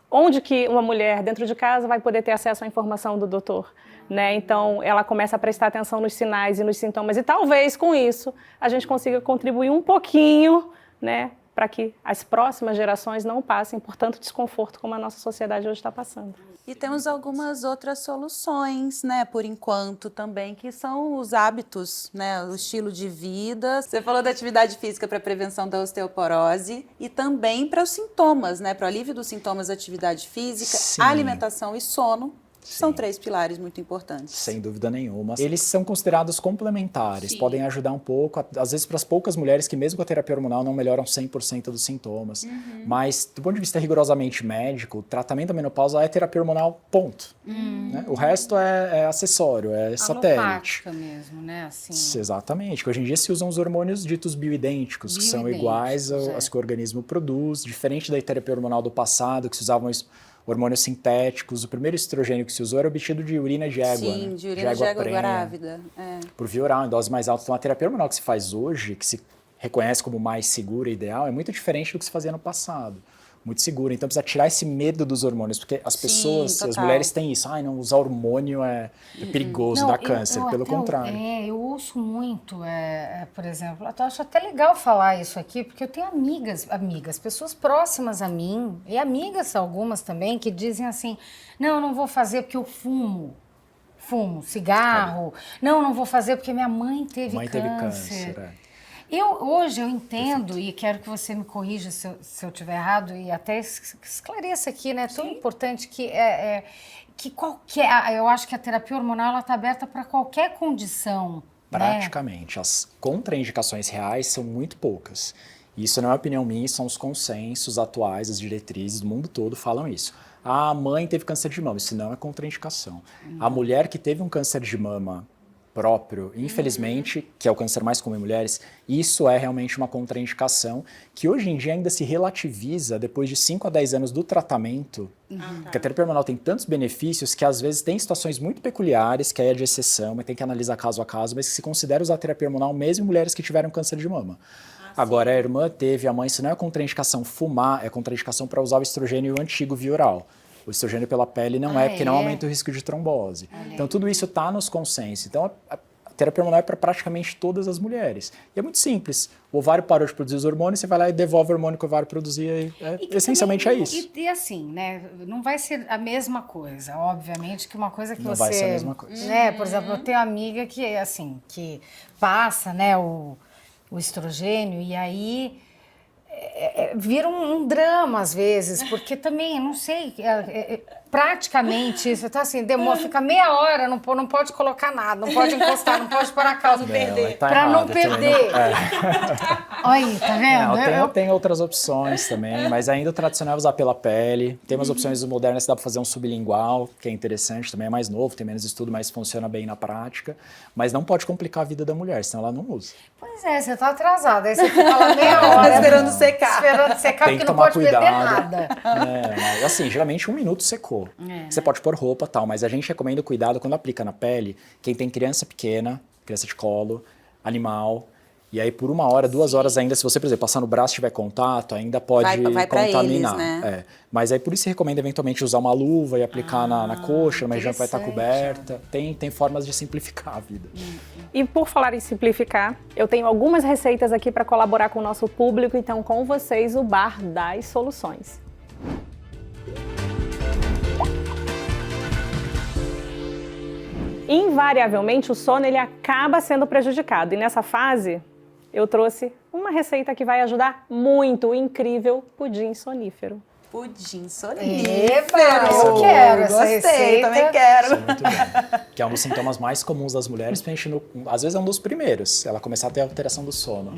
Speaker 2: onde que uma mulher dentro de casa vai poder ter acesso à informação do doutor? Né? Então, ela começa a prestar atenção nos sinais e nos sintomas e talvez com isso a gente consiga contribuir um pouquinho, né, para que as próximas gerações não passem por tanto desconforto como a nossa sociedade hoje está passando.
Speaker 1: E temos algumas outras soluções, né, por enquanto também, que são os hábitos, né, o estilo de vida. Você falou da atividade física para prevenção da osteoporose e também para os sintomas, né, para o alívio dos sintomas da atividade física,
Speaker 4: Sim.
Speaker 1: alimentação e sono.
Speaker 4: Sim.
Speaker 1: São 3 pilares muito importantes.
Speaker 4: Sem dúvida nenhuma. Eles são considerados complementares, podem ajudar um pouco, às vezes para as poucas mulheres que mesmo com a terapia hormonal não melhoram 100% dos sintomas. Mas do ponto de vista rigorosamente médico, o tratamento da menopausa é terapia hormonal, ponto. Né? O resto é acessório, é satélite.
Speaker 3: Alopática mesmo, né? Assim.
Speaker 4: Exatamente, que hoje em dia se usam os hormônios ditos bioidênticos, que são iguais aos que o organismo produz, diferente da terapia hormonal do passado, que se usavam hormônios sintéticos. O primeiro estrogênio que se usou era obtido de urina de égua.
Speaker 1: Sim,
Speaker 4: né?
Speaker 1: de urina de égua grávida.
Speaker 4: Por via oral, em doses mais altas. Então, a terapia hormonal que se faz hoje, que se reconhece como mais segura e ideal, é muito diferente do que se fazia no passado. Muito segura. Então, precisa tirar esse medo dos hormônios, porque as pessoas, as mulheres têm isso. Não, usar hormônio é perigoso, dá câncer. Pelo contrário.
Speaker 3: Eu ouço muito, por exemplo, eu acho até legal falar isso aqui, porque eu tenho amigas, pessoas próximas a mim, e amigas algumas também, que dizem assim, não, eu não vou fazer porque eu fumo cigarro, não vou fazer porque minha mãe teve câncer. Hoje eu entendo, e quero que você me corrija se eu estiver errado, e até esclareça aqui, né? É tão importante que eu acho que a terapia hormonal está aberta para qualquer condição.
Speaker 4: Praticamente. Né? As contraindicações reais são muito poucas. Isso não é opinião minha, são os consensos atuais, as diretrizes do mundo todo falam isso. A mãe teve câncer de mama, isso não é contraindicação. A mulher que teve um câncer de mama próprio, infelizmente, que é o câncer mais comum em mulheres, isso é realmente uma contraindicação que hoje em dia ainda se relativiza depois de 5 a 10 anos do tratamento, porque a terapia hormonal tem tantos benefícios que às vezes tem situações muito peculiares, que aí é de exceção, mas tem que analisar caso a caso, mas que se considera usar a terapia hormonal mesmo em mulheres que tiveram câncer de mama. Agora, a irmã teve, a mãe, isso não é contraindicação fumar, é contraindicação para usar o estrogênio antigo via oral. O estrogênio pela pele não porque não aumenta o risco de trombose. Então, tudo isso está nos consensos. Então, a terapia hormonal é para praticamente todas as mulheres. E é muito simples. O ovário parou de produzir os hormônios, você vai lá e devolve o hormônio que o ovário produzia. Essencialmente é isso.
Speaker 3: E assim, né? Não vai ser a mesma coisa. Obviamente que uma coisa que
Speaker 4: não
Speaker 3: você...
Speaker 4: vai ser a mesma coisa.
Speaker 3: Né? Por exemplo, eu tenho amiga que, assim, que passa, né, o estrogênio e aí... vira um drama às vezes, porque também, não sei, praticamente, você tá assim, demora, fica meia hora, não pode colocar nada, não pode encostar, não pode pôr a calça, pra não perder. Olha aí, tá vendo?
Speaker 4: Não, tem outras opções também, mas ainda o tradicional é usar pela pele. Tem umas opções modernas que dá pra fazer um sublingual, que é interessante, também é mais novo, tem menos estudo, mas funciona bem na prática. Mas não pode complicar a vida da mulher, senão ela não usa.
Speaker 3: Pois é, você tá atrasada, aí você fica lá meia hora.
Speaker 1: Esperando secar.
Speaker 3: Esperando secar,
Speaker 4: Tem
Speaker 3: porque
Speaker 4: que
Speaker 3: não
Speaker 4: tomar
Speaker 3: pode perder
Speaker 4: cuidado.
Speaker 3: nada.
Speaker 4: Mas assim, geralmente 1 minuto secou. Você pode pôr roupa e tal, mas a gente recomenda cuidado quando aplica na pele, quem tem criança pequena, criança de colo, animal, e aí por 1 hora, 2 horas ainda, se você, por exemplo, passar no braço e tiver contato, ainda pode
Speaker 1: vai pra
Speaker 4: contaminar.
Speaker 1: eles, né?
Speaker 4: Mas aí por isso se recomenda eventualmente usar uma luva e aplicar na coxa, numa região que vai estar coberta. Tem formas de simplificar a vida.
Speaker 2: E por falar em simplificar, eu tenho algumas receitas aqui para colaborar com o nosso público, então com vocês o Bar das Soluções. Invariavelmente o sono ele acaba sendo prejudicado e nessa fase eu trouxe uma receita que vai ajudar muito, o incrível pudim sonífero.
Speaker 1: Pudim sonífero.
Speaker 3: Epa, eu quero essa
Speaker 1: Gostei,
Speaker 3: receita.
Speaker 1: também quero.
Speaker 4: Isso é muito bom. Que é um dos sintomas mais comuns das mulheres, às vezes é um dos primeiros, ela começar a ter alteração do sono.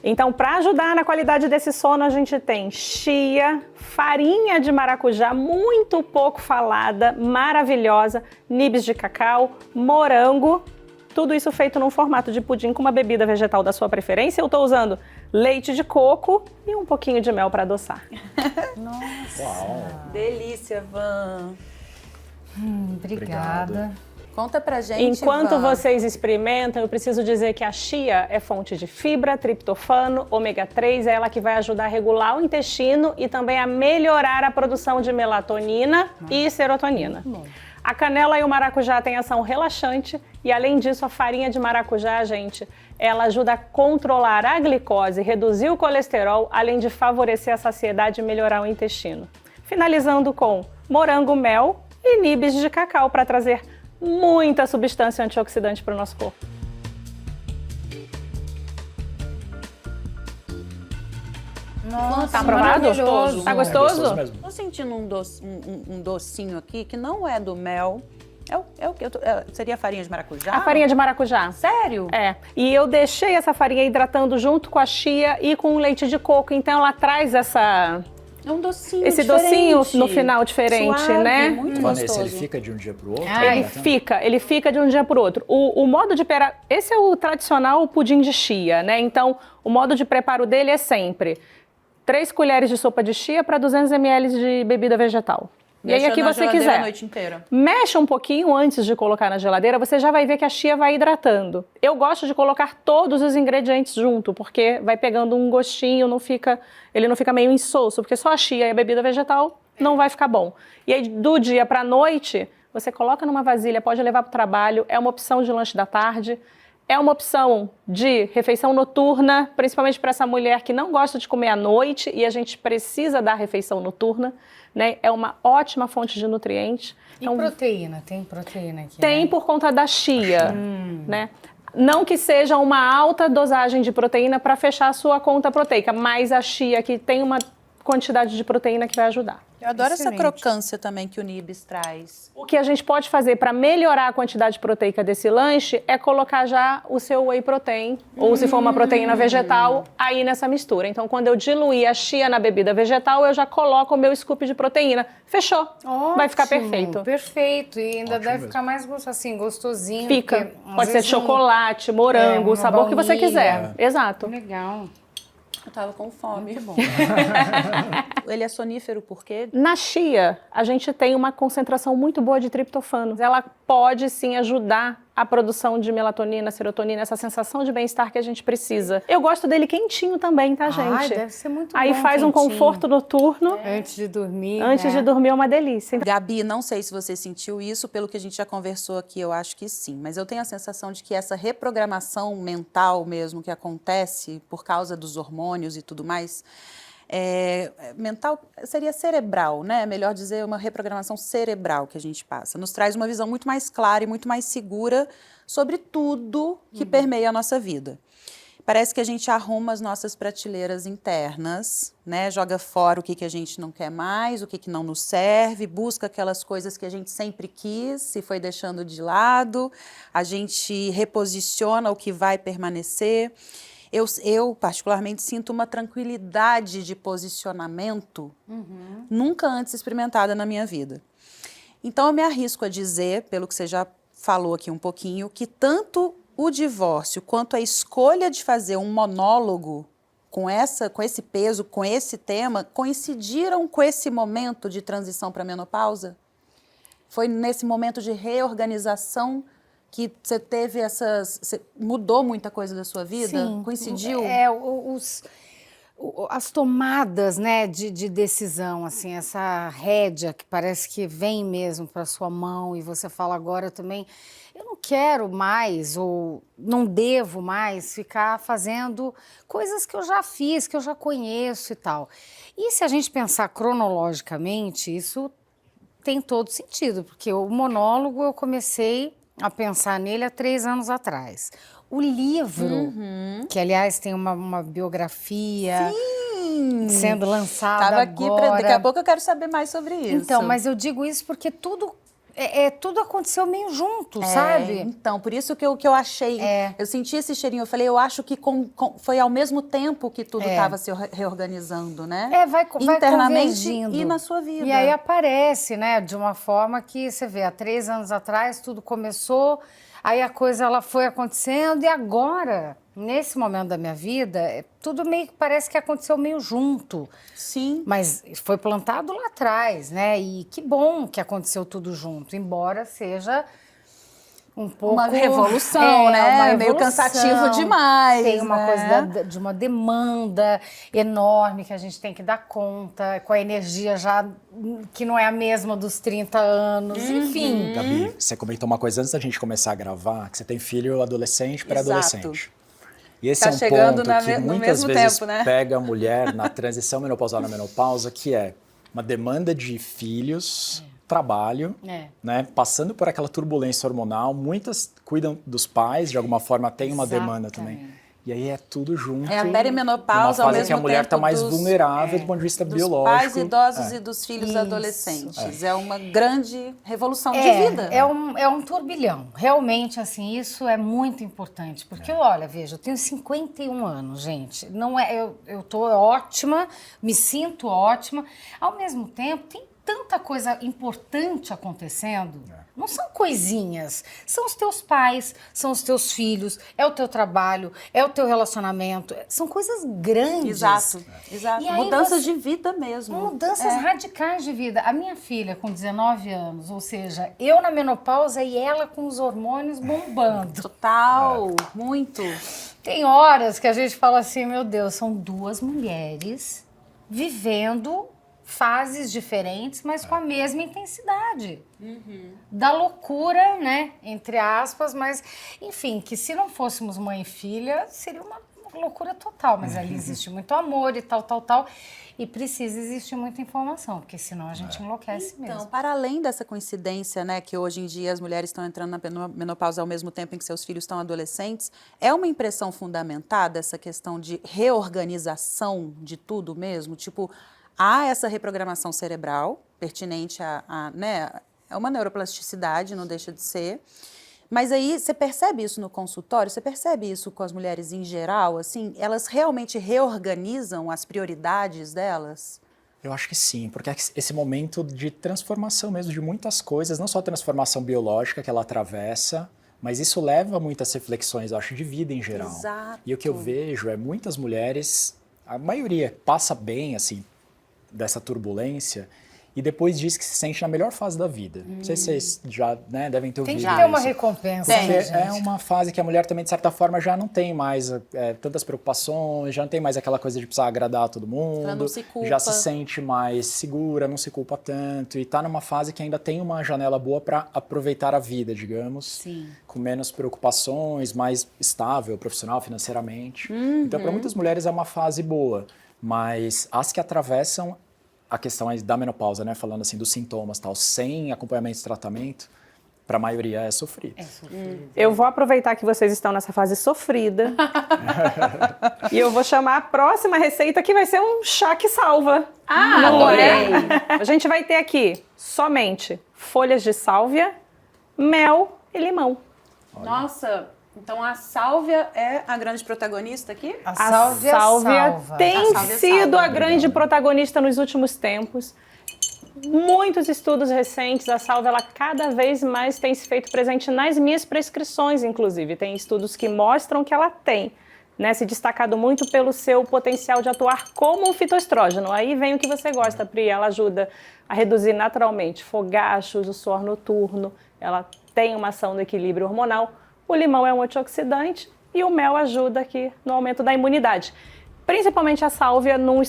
Speaker 2: Então, para ajudar na qualidade desse sono, a gente tem chia, farinha de maracujá, muito pouco falada, maravilhosa, nibs de cacau, morango, tudo isso feito num formato de pudim com uma bebida vegetal da sua preferência. Eu estou usando leite de coco e um pouquinho de mel para adoçar.
Speaker 3: Nossa.
Speaker 4: Uau.
Speaker 1: Delícia, Van.
Speaker 3: Obrigada.
Speaker 1: Conta pra gente,
Speaker 2: Enquanto
Speaker 1: Van.
Speaker 2: vocês experimentam, eu preciso dizer que a chia é fonte de fibra, triptofano, ômega 3, é ela que vai ajudar a regular o intestino e também a melhorar a produção de melatonina e serotonina. A canela e o maracujá têm ação relaxante e, além disso, a farinha de maracujá, gente, ela ajuda a controlar a glicose, reduzir o colesterol, além de favorecer a saciedade e melhorar o intestino. Finalizando com morango, mel e nibs de cacau para trazer muita substância antioxidante para o nosso corpo.
Speaker 3: Nossa,
Speaker 2: Tá aprovado?
Speaker 3: maravilhoso.
Speaker 2: Tá gostoso?
Speaker 4: Gostoso mesmo.
Speaker 1: Tô sentindo um docinho aqui que não é do mel. É o que? Seria farinha de maracujá?
Speaker 2: A farinha de maracujá.
Speaker 1: Sério?
Speaker 2: É, e eu deixei essa farinha hidratando junto com a chia e com o leite de coco, então ela traz
Speaker 1: É um docinho
Speaker 2: esse
Speaker 1: diferente.
Speaker 2: docinho no final diferente,
Speaker 1: Suave,
Speaker 2: né?
Speaker 1: Muito
Speaker 4: Vanessa,
Speaker 1: gostoso.
Speaker 4: ele fica de um dia pro outro?
Speaker 3: Ai.
Speaker 2: Ele fica de um dia para o outro. O modo de preparar, esse é o tradicional pudim de chia, né? Então, o modo de preparo dele é sempre 3 colheres de sopa de chia para 200 ml de bebida vegetal. E aí,
Speaker 1: Deixa
Speaker 2: aqui
Speaker 1: na
Speaker 2: você
Speaker 1: geladeira
Speaker 2: quiser.
Speaker 1: a noite inteira.
Speaker 2: Mexa um pouquinho antes de colocar na geladeira, você já vai ver que a chia vai hidratando. Eu gosto de colocar todos os ingredientes junto, porque vai pegando um gostinho, ele não fica meio insosso, porque só a chia e a bebida vegetal não vai ficar bom. E aí, do dia para a noite, você coloca numa vasilha, pode levar para o trabalho, é uma opção de lanche da tarde, é uma opção de refeição noturna, principalmente para essa mulher que não gosta de comer à noite e a gente precisa dar refeição noturna, né? É uma ótima fonte de nutrientes.
Speaker 3: E proteína? Tem proteína aqui?
Speaker 2: Tem
Speaker 3: né?
Speaker 2: por conta da chia, né? Não que seja uma alta dosagem de proteína para fechar a sua conta proteica, mas a chia que tem uma quantidade de proteína que vai ajudar.
Speaker 1: Eu adoro essa
Speaker 3: Excelente.
Speaker 1: crocância também que o nibs traz.
Speaker 2: O que a gente pode fazer para melhorar a quantidade proteica desse lanche é colocar já o seu whey protein, ou se for uma proteína vegetal, aí nessa mistura. Então, quando eu diluir a chia na bebida vegetal, eu já coloco o meu scoop de proteína. Fechou. Vai ficar
Speaker 3: Ótimo,
Speaker 2: perfeito.
Speaker 3: Perfeito. E ainda
Speaker 4: Ótimo
Speaker 3: deve
Speaker 4: mesmo.
Speaker 3: ficar mais gostoso, assim, gostosinho.
Speaker 2: Fica.
Speaker 3: porque, às
Speaker 2: Pode ser
Speaker 3: vezes,
Speaker 2: chocolate, morango, o
Speaker 3: uma
Speaker 2: sabor que você
Speaker 3: baunilha.
Speaker 2: quiser. Exato.
Speaker 3: Legal.
Speaker 1: Eu tava com fome.
Speaker 3: Muito bom.
Speaker 1: Ele é sonífero por quê?
Speaker 2: Na chia, a gente tem uma concentração muito boa de triptofano. Ela pode sim ajudar a produção de melatonina, serotonina, essa sensação de bem-estar que a gente precisa. Eu gosto dele quentinho também, tá, gente?
Speaker 3: Ai, deve ser muito
Speaker 2: Aí
Speaker 3: bom,
Speaker 2: faz um
Speaker 3: quentinho.
Speaker 2: conforto noturno.
Speaker 3: Antes de dormir,
Speaker 2: Antes
Speaker 3: né?
Speaker 2: de dormir é uma delícia.
Speaker 1: Gabi, não sei se você sentiu isso, pelo que a gente já conversou aqui, eu acho que sim. Mas eu tenho a sensação de que essa reprogramação mental mesmo que acontece por causa dos hormônios e tudo mais, mental seria cerebral, né? Melhor dizer, uma reprogramação cerebral que a gente passa. Nos traz uma visão muito mais clara e muito mais segura sobre tudo que permeia a nossa vida. parece que a gente arruma as nossas prateleiras internas, né? Joga fora o que a gente não quer mais, o que não nos serve, busca aquelas coisas que a gente sempre quis e foi deixando de lado, a gente reposiciona o que vai permanecer. Eu particularmente, sinto uma tranquilidade de posicionamento nunca antes experimentada na minha vida. Então, eu me arrisco a dizer, pelo que você já falou aqui um pouquinho, que tanto o divórcio quanto a escolha de fazer um monólogo com esse peso, com esse tema, coincidiram com esse momento de transição para a menopausa? Foi nesse momento de reorganização que você teve você mudou muita coisa da sua vida?
Speaker 3: Sim,
Speaker 1: Coincidiu?
Speaker 3: As tomadas, né, de decisão, assim, essa rédea que parece que vem mesmo para sua mão e você fala agora também, eu não quero mais ou não devo mais ficar fazendo coisas que eu já fiz, que eu já conheço e tal. E se a gente pensar cronologicamente, isso tem todo sentido, porque o monólogo eu comecei a pensar nele há 3 anos atrás. O livro, que aliás tem uma biografia sendo lançada
Speaker 1: Estava aqui,
Speaker 3: agora.
Speaker 1: daqui a pouco eu quero saber mais sobre isso.
Speaker 3: Então, mas eu digo isso porque tudo aconteceu meio junto, sabe?
Speaker 1: Então, por isso que eu achei, eu senti esse cheirinho, eu falei, eu acho que foi ao mesmo tempo que tudo estava se reorganizando, né?
Speaker 3: Vai
Speaker 1: internamente
Speaker 3: convergindo.
Speaker 1: E na sua vida.
Speaker 3: E aí aparece, né, de uma forma que você vê, há 3 anos atrás tudo começou, aí a coisa ela foi acontecendo e agora, nesse momento da minha vida, tudo meio que parece que aconteceu meio junto.
Speaker 1: Sim.
Speaker 3: Mas foi plantado lá atrás, né? E que bom que aconteceu tudo junto, embora seja um pouco...
Speaker 1: Uma revolução, né?
Speaker 3: Uma revolução.
Speaker 1: Meio cansativo demais.
Speaker 3: Tem uma
Speaker 1: né?
Speaker 3: coisa de uma demanda enorme que a gente tem que dar conta, com a energia já que não é a mesma dos 30 anos, enfim.
Speaker 4: Gabi, você comentou uma coisa antes da gente começar a gravar, que você tem filho adolescente, pré-adolescente. E esse
Speaker 1: Tá
Speaker 4: é um
Speaker 1: chegando
Speaker 4: ponto que
Speaker 1: no
Speaker 4: muitas
Speaker 1: mesmo
Speaker 4: vezes
Speaker 1: tempo, né?
Speaker 4: pega a mulher na transição menopausal na menopausa, que é uma demanda de filhos, trabalho, né? Passando por aquela turbulência hormonal, muitas cuidam dos pais, de alguma forma tem uma demanda também. E aí é tudo junto.
Speaker 1: É a perimenopausa ao
Speaker 4: uma fase
Speaker 1: mesmo
Speaker 4: que a mulher está
Speaker 1: tempo
Speaker 4: mais vulnerável do ponto de vista
Speaker 1: dos
Speaker 4: biológico.
Speaker 1: pais idosos e dos filhos adolescentes. É uma grande revolução de vida.
Speaker 3: É um turbilhão. Realmente, assim, isso é muito importante. Porque, olha, veja, eu tenho 51 anos, gente. Não é, eu tô ótima, me sinto ótima. Ao mesmo tempo, tem tanta coisa importante acontecendo. Não são coisinhas, são os teus pais, são os teus filhos, é o teu trabalho, é o teu relacionamento, são coisas grandes.
Speaker 1: Exato.
Speaker 3: E aí
Speaker 1: Mudanças de vida mesmo.
Speaker 3: Mudanças radicais de vida. A minha filha com 19 anos, ou seja, eu na menopausa e ela com os hormônios bombando.
Speaker 1: Total, muito.
Speaker 3: Tem horas que a gente fala assim, meu Deus, são 2 mulheres vivendo fases diferentes, mas com a mesma intensidade. Da loucura, né? Entre aspas, mas, enfim, que se não fôssemos mãe e filha, seria uma loucura total. Mas ali existe muito amor e tal. E precisa existir muita informação, porque senão a gente enlouquece mesmo.
Speaker 1: Então, para além dessa coincidência, né, que hoje em dia as mulheres estão entrando na menopausa ao mesmo tempo em que seus filhos estão adolescentes, é uma impressão fundamentada essa questão de reorganização de tudo mesmo? Tipo, há essa reprogramação cerebral pertinente né, é uma neuroplasticidade, não deixa de ser. Mas aí você percebe isso no consultório? Você percebe isso com as mulheres em geral? Assim, elas realmente reorganizam as prioridades delas?
Speaker 4: Eu acho que sim, porque é esse momento de transformação mesmo de muitas coisas, não só a transformação biológica que ela atravessa, mas isso leva a muitas reflexões, eu acho, de vida em geral.
Speaker 1: Exato.
Speaker 4: E o que eu vejo é muitas mulheres, a maioria passa bem, assim, dessa turbulência e depois diz que se sente na melhor fase da vida. Não sei se vocês já devem ter ouvido isso.
Speaker 3: Tem que ter uma recompensa.
Speaker 4: Porque
Speaker 3: gente.
Speaker 4: é uma fase que a mulher também, de certa forma, já não tem mais tantas preocupações, já não tem mais aquela coisa de precisar agradar a todo mundo.
Speaker 1: Ela não se culpa.
Speaker 4: Já se sente mais segura, não se culpa tanto. E está numa fase que ainda tem uma janela boa para aproveitar a vida, digamos.
Speaker 1: Sim.
Speaker 4: Com menos preocupações, mais estável, profissional, financeiramente. Então, para muitas mulheres é uma fase boa. Mas as que atravessam a questão da menopausa, né, falando assim dos sintomas, tal, sem acompanhamento e tratamento, para a maioria é sofrido.
Speaker 2: Eu vou aproveitar que vocês estão nessa fase sofrida e eu vou chamar a próxima receita, que vai ser um chá que salva.
Speaker 1: Não é?
Speaker 2: A gente vai ter aqui somente folhas de sálvia, mel e limão.
Speaker 1: Nossa, então a sálvia é a grande protagonista aqui?
Speaker 3: A
Speaker 2: A
Speaker 3: sálvia salva.
Speaker 2: tem
Speaker 1: A sálvia
Speaker 2: sido
Speaker 1: salva.
Speaker 2: a grande protagonista nos últimos tempos. Muitos estudos recentes, a sálvia ela cada vez mais tem se feito presente nas minhas prescrições, inclusive. Tem estudos que mostram que ela tem, né, se destacado muito pelo seu potencial de atuar como um fitoestrógeno. Aí vem o que você gosta, Pri. Ela ajuda a reduzir naturalmente fogachos, o suor noturno. Ela tem uma ação do equilíbrio hormonal. O limão é um antioxidante e o mel ajuda aqui no aumento da imunidade. Principalmente a sálvia num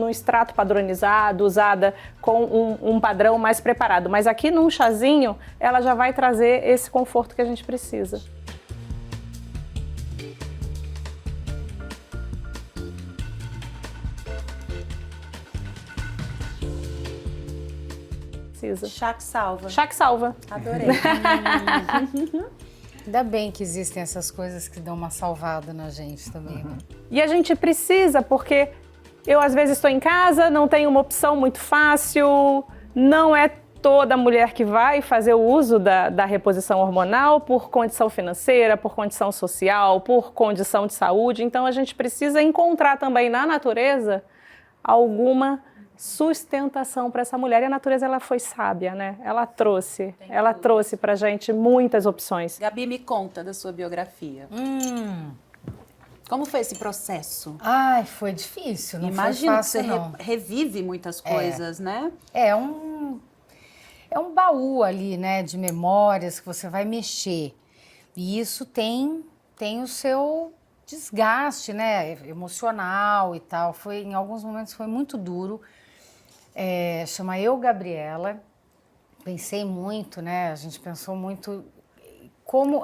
Speaker 2: extrato padronizado, usada com um padrão mais preparado. Mas aqui num chazinho, ela já vai trazer esse conforto que a gente precisa.
Speaker 1: Chá que salva.
Speaker 2: Chá que salva.
Speaker 1: Adorei.
Speaker 3: Ainda bem que existem essas coisas que dão uma salvada na gente também, né?
Speaker 2: E a gente precisa, porque eu às vezes estou em casa, não tenho uma opção muito fácil, não é toda mulher que vai fazer o uso da reposição hormonal por condição financeira, por condição social, por condição de saúde. Então a gente precisa encontrar também na natureza alguma sustentação para essa mulher. E a natureza ela foi sábia, né? Ela trouxe pra gente muitas opções.
Speaker 1: Gabi, me conta da sua biografia. Como foi esse processo?
Speaker 3: Ai, foi difícil, não
Speaker 1: Imagino
Speaker 3: foi fácil,
Speaker 1: que você
Speaker 3: não.
Speaker 1: revive muitas coisas, né?
Speaker 3: É um baú ali, né, de memórias que você vai mexer. E isso tem o seu desgaste, né, emocional e tal. Em alguns momentos foi muito duro. Chama Eu, Gabriela. Pensei muito, né, a gente pensou muito como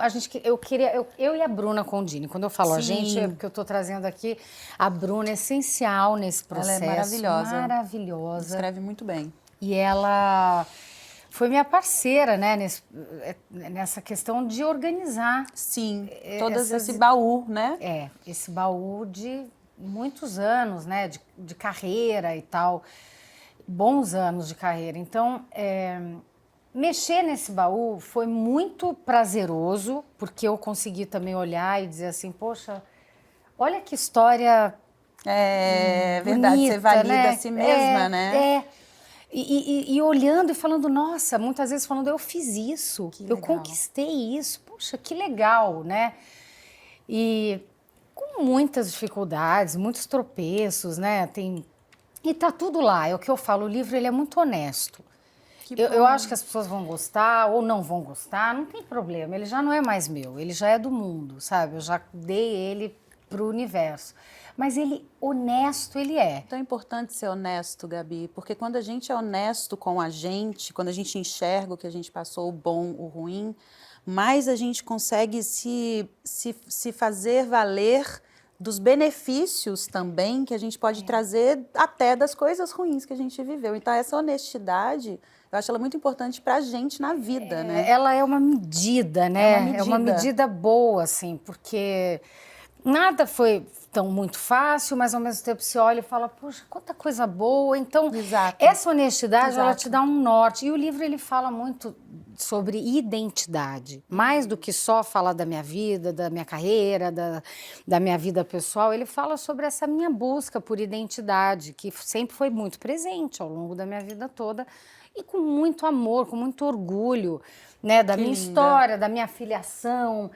Speaker 3: eu e a Bruna Condini. Quando eu falo a gente, é porque eu estou trazendo aqui a Bruna essencial nesse processo.
Speaker 1: Ela é maravilhosa.
Speaker 3: Maravilhosa.
Speaker 1: Escreve muito bem.
Speaker 3: E ela foi minha parceira, né, nessa questão de organizar.
Speaker 1: Sim, esse baú, né?
Speaker 3: Esse baú de muitos anos, né, de carreira e tal, bons anos de carreira. Então, mexer nesse baú foi muito prazeroso, porque eu consegui também olhar e dizer assim, poxa, olha que história
Speaker 1: verdade,
Speaker 3: bonita,
Speaker 1: você valida
Speaker 3: né?
Speaker 1: a si mesma, né?
Speaker 3: E olhando e falando, nossa, muitas vezes falando, eu fiz isso, eu
Speaker 1: legal.
Speaker 3: conquistei isso, poxa, que legal, né? E com muitas dificuldades, muitos tropeços, né? E tá tudo lá, é o que eu falo, o livro ele é muito honesto. Eu acho que as pessoas vão gostar ou não vão gostar, não tem problema, ele já não é mais meu, ele já é do mundo, sabe? Eu já dei ele pro universo. Mas honesto ele é.
Speaker 1: Então é importante ser honesto, Gabi, porque quando a gente é honesto com a gente, quando a gente enxerga o que a gente passou, o bom, o ruim, mais a gente consegue se fazer valer dos benefícios também que a gente pode trazer até das coisas ruins que a gente viveu. Então essa honestidade, eu acho ela muito importante pra gente na vida, né?
Speaker 3: Ela é uma medida, né? É uma medida boa, assim, porque nada foi tão muito fácil, mas ao mesmo tempo se olha e fala, poxa, quanta coisa boa. Então, essa honestidade, ela te dá um norte. E o livro, ele fala muito sobre identidade. Mais do que só falar da minha vida, da minha carreira, da minha vida pessoal, ele fala sobre essa minha busca por identidade, que sempre foi muito presente ao longo da minha vida toda, e com muito amor, com muito orgulho, né, da minha história, da minha filiação,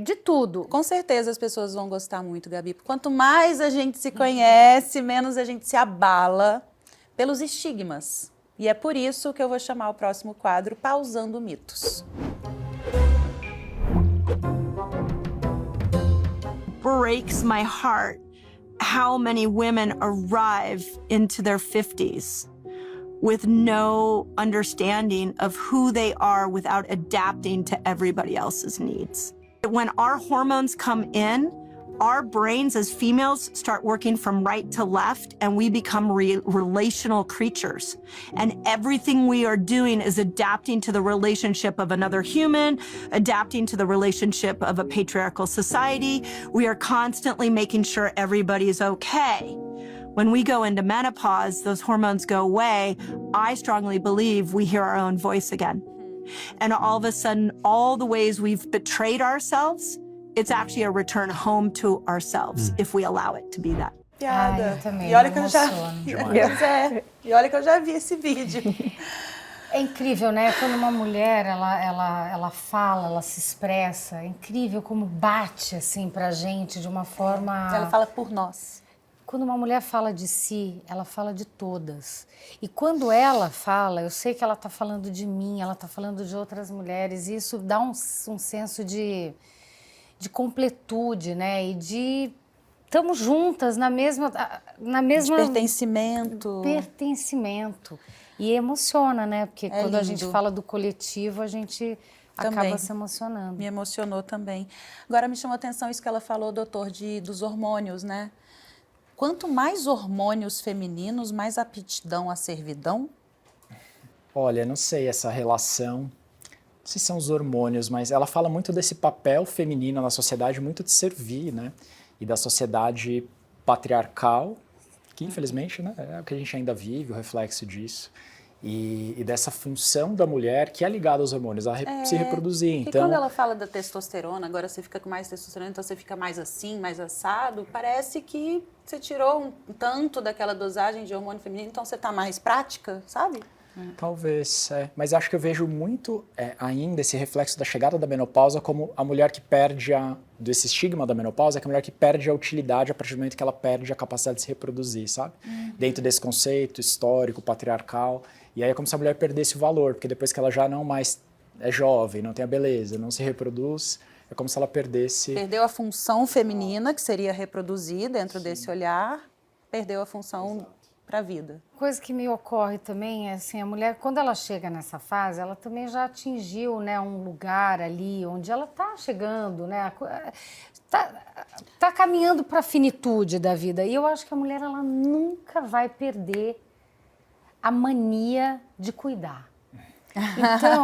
Speaker 3: de tudo.
Speaker 1: Com certeza as pessoas vão gostar muito, Gabi. Quanto mais a gente se conhece, menos a gente se abala pelos estigmas. E é por isso que eu vou chamar o próximo quadro Pausando Mitos.
Speaker 5: Breaks my heart how many women arrive into their 50s with no understanding of who they are without adapting to everybody else's needs. When our hormones come in, our brains as females start working from right to left, and we become relational creatures. And everything we are doing is adapting to the relationship of another human, adapting to the relationship of a patriarchal society. We are constantly making sure everybody is okay. When we go into menopause, those hormones go away. I strongly believe we hear our own voice again. And all of a sudden, all the ways we've betrayed ourselves, it's actually a return home to ourselves, if we allow it to be that.
Speaker 3: Eu também,
Speaker 1: E olha que eu
Speaker 3: me
Speaker 1: já,
Speaker 3: emociono.
Speaker 1: Pois é. E olha que eu já vi esse vídeo.
Speaker 3: É incrível, né? Quando uma mulher, ela fala, ela se expressa, é incrível como bate, assim, pra gente de uma forma...
Speaker 1: Ela fala por nós.
Speaker 3: Quando uma mulher fala de si, ela fala de todas. E quando ela fala, eu sei que ela está falando de mim, ela está falando de outras mulheres, e isso dá um senso de completude, né? E de... Estamos juntas na mesma...
Speaker 1: De pertencimento.
Speaker 3: Pertencimento. E emociona, né? Porque quando a gente fala do coletivo, a gente acaba se emocionando.
Speaker 1: Me emocionou também. Agora me chamou a atenção isso que ela falou, doutor, dos hormônios, né? Quanto mais hormônios femininos, mais aptidão à servidão?
Speaker 4: Olha, não sei essa relação, não sei se são os hormônios, mas ela fala muito desse papel feminino na sociedade, muito de servir, né? E da sociedade patriarcal, que infelizmente, né, é o que a gente ainda vive, o reflexo disso. E dessa função da mulher que é ligada aos hormônios, a se reproduzir.
Speaker 1: Porque
Speaker 4: Então,
Speaker 1: quando ela fala da testosterona, agora você fica com mais testosterona, então você fica mais assim, mais assado, parece que você tirou um tanto daquela dosagem de hormônio feminino, então você está mais prática, sabe?
Speaker 4: talvez, mas acho que eu vejo muito ainda esse reflexo da chegada da menopausa como a mulher que perde desse estigma da menopausa, que é a mulher que perde a utilidade a partir do momento que ela perde a capacidade de se reproduzir, sabe? Dentro desse conceito histórico, patriarcal. E aí é como se a mulher perdesse o valor, porque depois que ela já não mais é jovem, não tem a beleza, não se reproduz, é como se ela perdesse...
Speaker 1: Perdeu a função feminina, que seria reproduzir dentro desse olhar, perdeu a função para a vida.
Speaker 3: Coisa que me ocorre também é assim, a mulher, quando ela chega nessa fase, ela também já atingiu, né, um lugar ali onde ela está chegando, né, tá caminhando para a finitude da vida. E eu acho que a mulher, ela nunca vai perder a mania de cuidar. Então,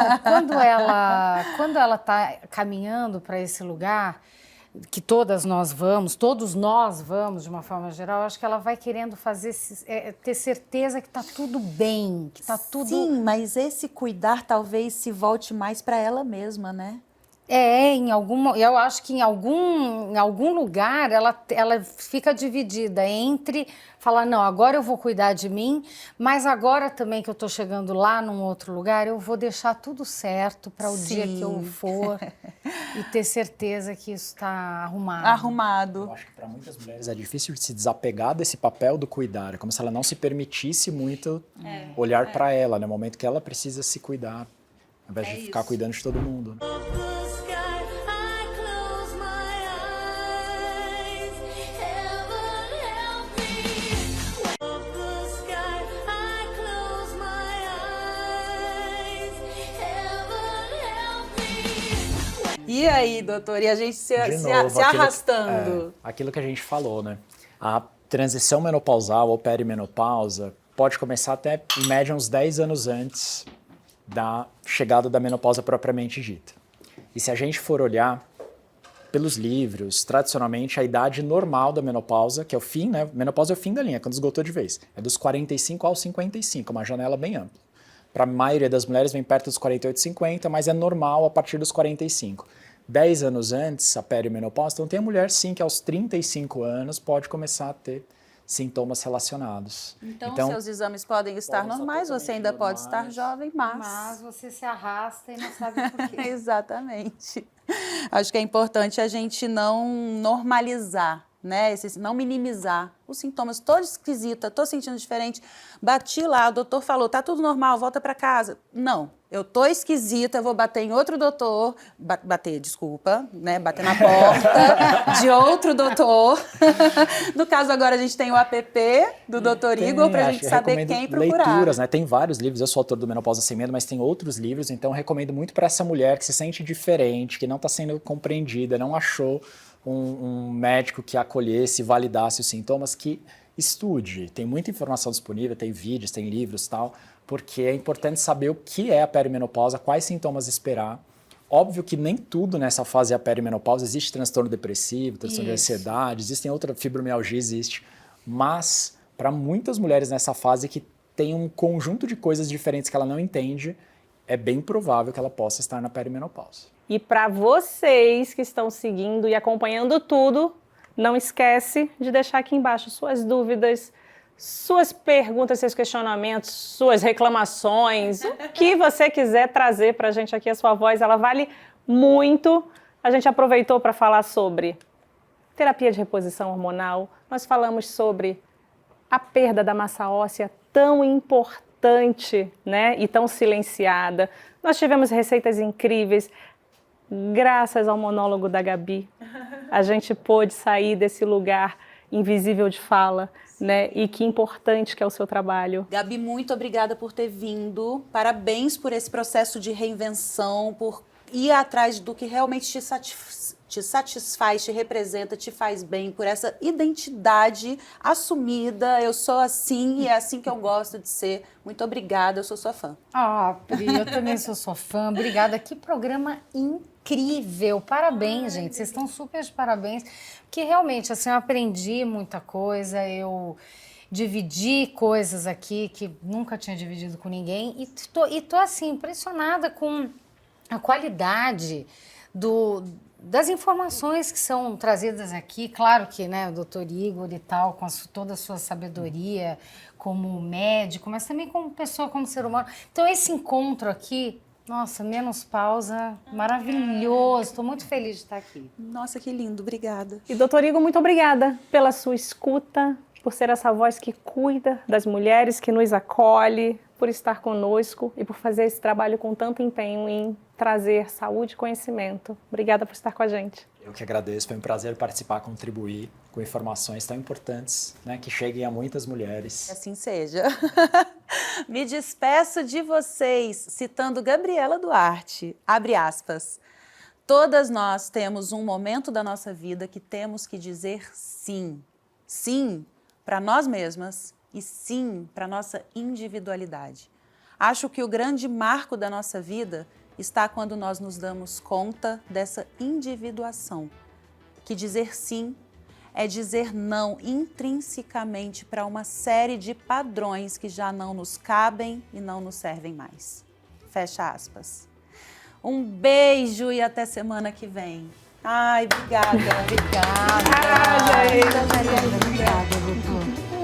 Speaker 3: quando ela está caminhando para esse lugar, que todos nós vamos de uma forma geral, eu acho que ela vai querendo ter certeza que está tudo bem, que está tudo...
Speaker 1: Sim, mas esse cuidar talvez se volte mais para ela mesma, né?
Speaker 3: Eu acho que em algum lugar ela fica dividida entre falar, não, agora eu vou cuidar de mim, mas agora também que eu estou chegando lá num outro lugar, eu vou deixar tudo certo para o dia que eu for e ter certeza que isso está arrumado.
Speaker 1: Arrumado.
Speaker 4: Eu acho que para muitas mulheres é difícil de se desapegar desse papel do cuidar, é como se ela não se permitisse muito olhar para ela, no momento que ela precisa se cuidar, ao invés de ficar cuidando de todo mundo.
Speaker 1: E aí, doutor? E a gente se arrastando?
Speaker 4: Aquilo que a gente falou, né? A transição menopausal ou perimenopausa pode começar até, em média, uns 10 anos antes da chegada da menopausa propriamente dita. E se a gente for olhar pelos livros, tradicionalmente, a idade normal da menopausa, que é o fim, né? Menopausa é o fim da linha, quando esgotou de vez. É dos 45 aos 55, uma janela bem ampla. Para a maioria das mulheres vem perto dos 48, 50, mas é normal a partir dos 45. 10 anos antes, a perimenopausa, então tem a mulher sim que aos 35 anos pode começar a ter sintomas relacionados.
Speaker 1: Então seus exames podem estar normais, você ainda pode estar jovem,
Speaker 3: mas você se arrasta e não sabe por quê.
Speaker 1: Exatamente. Acho que é importante a gente não normalizar, né? Não minimizar os sintomas. Tô esquisita, tô sentindo diferente. Bati lá, o doutor falou, tá tudo normal, volta para casa. Não, eu tô esquisita, eu vou bater em outro doutor, bater na porta de outro doutor. No caso agora a gente tem o app do Dr. Igor pra gente saber quem procurar.
Speaker 4: Leituras, né? Tem vários livros, eu sou autor do Menopausa Sem Medo, mas tem outros livros, então eu recomendo muito para essa mulher que se sente diferente, que não está sendo compreendida, não achou um médico que acolhesse, validasse os sintomas, que estude. Tem muita informação disponível, tem vídeos, tem livros e tal, porque é importante saber o que é a perimenopausa, quais sintomas esperar. Óbvio que nem tudo nessa fase é a perimenopausa, existe transtorno depressivo, transtorno de ansiedade, existem outras, fibromialgia existe, mas para muitas mulheres nessa fase que tem um conjunto de coisas diferentes que ela não entende, é bem provável que ela possa estar na perimenopausa.
Speaker 2: E para vocês que estão seguindo e acompanhando tudo, não esquece de deixar aqui embaixo suas dúvidas, suas perguntas, seus questionamentos, suas reclamações, o que você quiser trazer para a gente aqui, a sua voz, ela vale muito. A gente aproveitou para falar sobre terapia de reposição hormonal, nós falamos sobre a perda da massa óssea tão importante, né, e tão silenciada. Nós tivemos receitas incríveis. Graças ao monólogo da Gabi, a gente pôde sair desse lugar invisível de fala, né? E que importante que é o seu trabalho.
Speaker 1: Gabi, muito obrigada por ter vindo. Parabéns por esse processo de reinvenção, por ir atrás do que realmente te satisfaz, te representa, te faz bem, por essa identidade assumida. Eu sou assim e é assim que eu gosto de ser. Muito obrigada, eu sou sua fã.
Speaker 3: Ah, Pri, eu também sou sua fã. Obrigada. Que programa incrível. Parabéns, gente. Vocês estão super de parabéns. Porque realmente, assim, eu aprendi muita coisa, eu dividi coisas aqui que nunca tinha dividido com ninguém e tô assim, impressionada com a qualidade das informações que são trazidas aqui. Claro que, né, o doutor Igor e tal, com toda a sua sabedoria como médico, mas também como pessoa, como ser humano. Então, esse encontro aqui, nossa, menopausa, maravilhoso. Estou muito feliz de estar aqui.
Speaker 1: Nossa, que lindo. Obrigada.
Speaker 2: E doutor Igor, muito obrigada pela sua escuta, por ser essa voz que cuida das mulheres, que nos acolhe, por estar conosco e por fazer esse trabalho com tanto empenho em trazer saúde e conhecimento. Obrigada por estar com a gente.
Speaker 4: Eu que agradeço, foi um prazer participar, contribuir com informações tão importantes, né, que cheguem a muitas mulheres.
Speaker 1: Que assim seja. Me despeço de vocês citando Gabriela Duarte, abre aspas. Todas nós temos um momento da nossa vida que temos que dizer sim. Sim para nós mesmas e sim para nossa individualidade. Acho que o grande marco da nossa vida está quando nós nos damos conta dessa individuação, que dizer sim é dizer não intrinsecamente para uma série de padrões que já não nos cabem e não nos servem mais. Fecha aspas. Um beijo e até semana que vem. Ai, obrigada.
Speaker 3: Obrigada.
Speaker 2: Ah, gente.
Speaker 3: Obrigada, doutor.